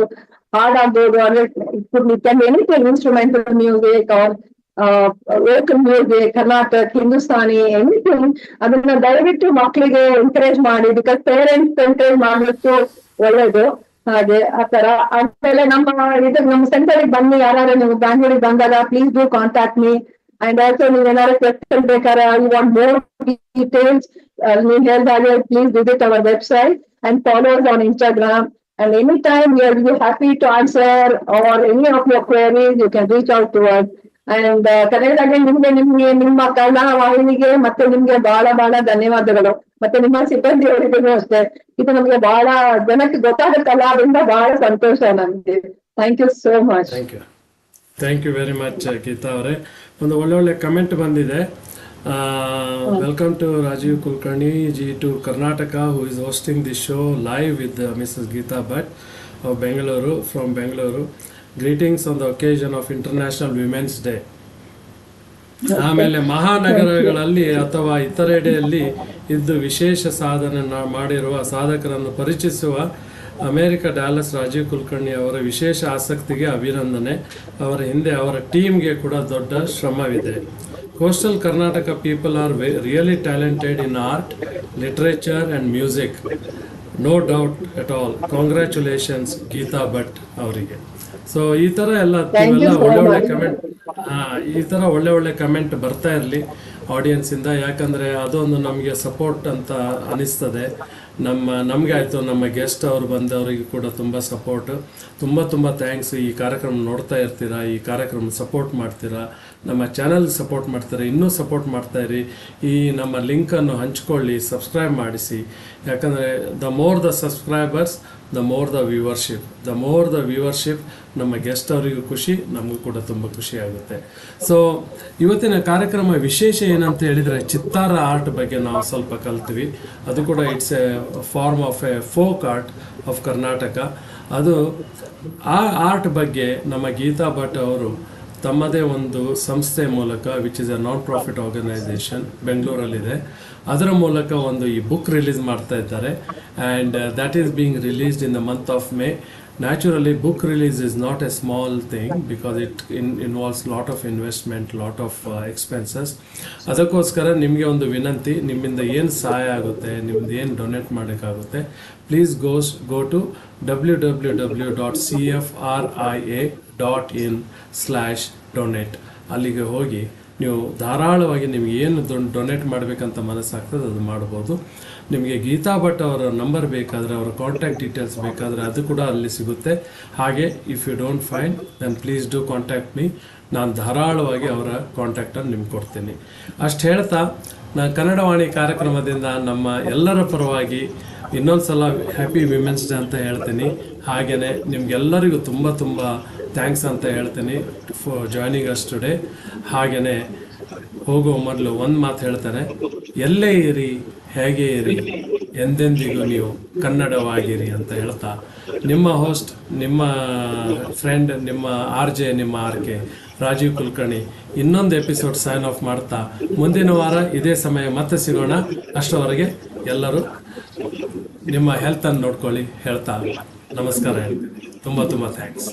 ಹಾಡಾಗ್ಬೋದು, anything, instrumental music or vocal music, Karnataka, Hindustani, anything, ಅದನ್ನ ದಯವಿಟ್ಟು ಮಕ್ಕಳಿಗೆ ಎಂಕರೇಜ್ ಮಾಡಿ. ಬಿಕಾಸ್ ಪೇರೆಂಟ್ಸ್ ಎಂಕರೇಜ್ ಮಾಡ್ಲಿಕ್ಕೆ ಒಳ್ಳೇದು. ಹಾಗೆ ಆತರ ಆಮೇಲೆ ನಮ್ಮ ಸೆಂಟರ್ಗೆ ಬನ್ನಿ, ಯಾರು ನೀವು ಬ್ಯಾಂಗ್ಳೂರಿಗೆ ಬಂದಾಗ please do contact me. And also ನೀವು ಏನಾದ್ರು ಕ್ವೆಶ್ಚನ್ ಬೇಕಾದ್ರೆ, ಯು ವಾಂಟ್ ಮೋರ್ ಡೀಟೇಲ್ಸ್, ನೀವು ಹೇಳಿದಾಗ please visit hour website and follow us on Instagram. And anytime we will be happy to answer or any of your queries, you can reach out to us. And ಕನ್ನಡದಲ್ಲಿ ನಿಮ್ಮ ಕನ್ನಡ ವಾಹಿನಿಗೆ ಮತ್ತೆ ನಿಮ್ಗೆ ಬಹಳ ಧನ್ಯವಾದಗಳು. ಮತ್ತೆ ನಿಮ್ಮ ಸಿಬ್ಬಂದಿ ಅವರಿಗೂ ಅಷ್ಟೇ. ಇದು ನಮ್ಗೆ ಬಹಳ ಜನಕ್ಕೆ ಗೊತ್ತಾಗುತ್ತಲ್ಲ, ಅದರಿಂದ ಬಹಳ ಸಂತೋಷ ನಮ್ಗೆ. Thank you so much. Thank you very much Geetha ಅವರೇ. ಒಂದು ಒಳ್ಳೆ ಕಮೆಂಟ್ ಬಂದಿದೆ. Welcome to Rajiv Kulkarni ji to Karnataka, who is hosting this show live with Mrs. Geeta Bhatt of Bengaluru, from Bengaluru. Greetings on the occasion of International Women's Day. ಆಮೇಲೆ ಮಹಾನಗರಗಳಲ್ಲಿ ಅಥವಾ ಇತರೆಡೆಯಲ್ಲಿ ಇದ್ದು ವಿಶೇಷ ಸಾಧನೆ ಮಾಡಿರುವ ಸಾಧಕರನ್ನು ಪರಿಚಯಿಸುವ ಅಮೆರಿಕ ಡಾಲಸ್ ರಾಜೀವ್ ಕುಲಕರ್ಣಿ ಅವರ ವಿಶೇಷ ಆಸಕ್ತಿಗೆ ಅಭಿನಂದನೆ. ಅವರ ಹಿಂದೆ ಅವರ ಟೀಮ್ಗೆ ಕೂಡ ದೊಡ್ಡ ಶ್ರಮವಿದೆ. Coastal Karnataka people are really talented in art, literature and music. No doubt at all. Congratulations Geeta Bhatt ಅವರಿಗೆ. ಸೊ ಈ ಥರ ಎಲ್ಲ ಒಳ್ಳೆ ಕಮೆಂಟ್ ಬರ್ತಾ ಇರಲಿ ಆಡಿಯನ್ಸಿಂದ. ಯಾಕಂದರೆ ಅದೊಂದು ನಮಗೆ ಸಪೋರ್ಟ್ ಅಂತ ಅನಿಸ್ತದೆ. ನಮಗೆ ಆಯಿತು, ನಮ್ಮ ಗೆಸ್ಟ್ ಅವರು ಬಂದವರಿಗೂ ಕೂಡ ತುಂಬ ಸಪೋರ್ಟ್. ತುಂಬ ಥ್ಯಾಂಕ್ಸ್. ಈ ಕಾರ್ಯಕ್ರಮ ನೋಡ್ತಾ ಇರ್ತೀರಾ, ಈ ಕಾರ್ಯಕ್ರಮ ಸಪೋರ್ಟ್ ಮಾಡ್ತೀರಾ, ನಮ್ಮ ಚಾನಲ್ ಸಪೋರ್ಟ್ ಮಾಡ್ತಾರೆ. ಇನ್ನೂ ಸಪೋರ್ಟ್ ಮಾಡ್ತಾಯಿರಿ. ಈ ನಮ್ಮ ಲಿಂಕನ್ನು ಹಂಚ್ಕೊಳ್ಳಿ, ಸಬ್ಸ್ಕ್ರೈಬ್ ಮಾಡಿಸಿ. ಯಾಕಂದರೆ the more the subscribers, the more the viewership. ನಮ್ಮ ಗೆಸ್ಟ್ ಅವರಿಗೂ ಖುಷಿ, ನಮಗೂ ಕೂಡ ತುಂಬ ಖುಷಿ ಆಗುತ್ತೆ. ಸೊ ಇವತ್ತಿನ ಕಾರ್ಯಕ್ರಮ ವಿಶೇಷ ಏನಂತ ಹೇಳಿದರೆ, ಚಿತ್ತಾರ ಆರ್ಟ್ ಬಗ್ಗೆ ನಾವು ಸ್ವಲ್ಪ ಕಲ್ತೀವಿ. ಅದು ಕೂಡ it's a form of a folk art of Karnataka. ಅದು ಆ ಆರ್ಟ್ ಬಗ್ಗೆ ನಮ್ಮ ಗೀತಾ ಭಟ್ ಅವರು ತಮ್ಮದೇ ಒಂದು ಸಂಸ್ಥೆ ಮೂಲಕ, which is a non profit organisation, ಬೆಂಗಳೂರಲ್ಲಿದೆ, ಅದರ ಮೂಲಕ ಒಂದು ಈ ಬುಕ್ ರಿಲೀಸ್ ಮಾಡ್ತಾ ಇದ್ದಾರೆ. And that is being released in the month of May. Naturally, book release is not a small thing because it involves lot of investment, lot of expenses. ಅದಕ್ಕೋಸ್ಕರ ನಿಮಗೆ ಒಂದು ವಿನಂತಿ, ನಿಮ್ಮಿಂದ ಏನು ಸಹಾಯ ಆಗುತ್ತೆ, ನಿಮ್ದು ಏನು ಡೊನೇಟ್ ಮಾಡೋಕ್ಕಾಗುತ್ತೆ, ಪ್ಲೀಸ್ ಗೋ ಟು www.cfria.in/donate. ಅಲ್ಲಿಗೆ ಹೋಗಿ ನೀವು ಧಾರಾಳವಾಗಿ ನಿಮ್ಗೆ ಏನು ಡೊನೇಟ್ ಮಾಡಬೇಕಂತ ಮನಸ್ಸಾಗ್ತದೆ ಅದು ಮಾಡ್ಬೋದು. ನಿಮಗೆ ಗೀತಾ ಭಟ್ ಅವರ ನಂಬರ್ ಬೇಕಾದರೆ, ಅವರ ಕಾಂಟ್ಯಾಕ್ಟ್ ಡೀಟೇಲ್ಸ್ ಬೇಕಾದರೆ ಅದು ಕೂಡ ಅಲ್ಲಿ ಸಿಗುತ್ತೆ. ಹಾಗೆ if you don't find then please do contact me. ನಾನು ಧಾರಾಳವಾಗಿ ಅವರ ಕಾಂಟ್ಯಾಕ್ಟನ್ನು ನಿಮ್ಗೆ ಕೊಡ್ತೀನಿ. ಅಷ್ಟು ಹೇಳ್ತಾ ನಾನು ಕನ್ನಡವಾಣಿ ಕಾರ್ಯಕ್ರಮದಿಂದ ನಮ್ಮ ಎಲ್ಲರ ಪರವಾಗಿ ಇನ್ನೊಂದು ಸಲ ಹ್ಯಾಪಿ ವಿಮೆನ್ಸ್ ಡೇ ಅಂತ ಹೇಳ್ತೀನಿ. ಹಾಗೆಯೇ ನಿಮಗೆಲ್ಲರಿಗೂ ತುಂಬ ಥ್ಯಾಂಕ್ಸ್ ಅಂತ ಹೇಳ್ತೀನಿ ಫಾರ್ ಜಾಯ್ನಿಂಗ್ ಅಸ್ ಟುಡೇ. ಹಾಗೆಯೇ ಹೋಗೋ ಮೊದಲು ಒಂದು ಮಾತು ಹೇಳ್ತಾನೆ, ಎಲ್ಲೇ ಇರಿ, ಹೇಗೆ ಇರಿ, ಎಂದೆಂದಿಗೂ ನೀವು ಕನ್ನಡವಾಗಿರಿ ಅಂತ ಹೇಳ್ತಾ, ನಿಮ್ಮ ಹೋಸ್ಟ್, ನಿಮ್ಮ ಫ್ರೆಂಡ್, ನಿಮ್ಮ RJ, ನಿಮ್ಮ RK ರಾಜೀವ್ ಕುಲಕರ್ಣಿ ಇನ್ನೊಂದು ಎಪಿಸೋಡ್ ಸೈನ್ ಆಫ್ ಮಾಡ್ತಾ, ಮುಂದಿನ ವಾರ ಇದೇ ಸಮಯ ಮತ್ತೆ ಸಿಗೋಣ. ಅಷ್ಟರವರೆಗೆ ಎಲ್ಲರೂ ನಿಮ್ಮ ಹೆಲ್ತನ್ನು ನೋಡ್ಕೊಳ್ಳಿ ಹೇಳ್ತಾ ನಮಸ್ಕಾರ ಹೇಳ್ತೀನಿ. ತುಂಬ ಥ್ಯಾಂಕ್ಸ್.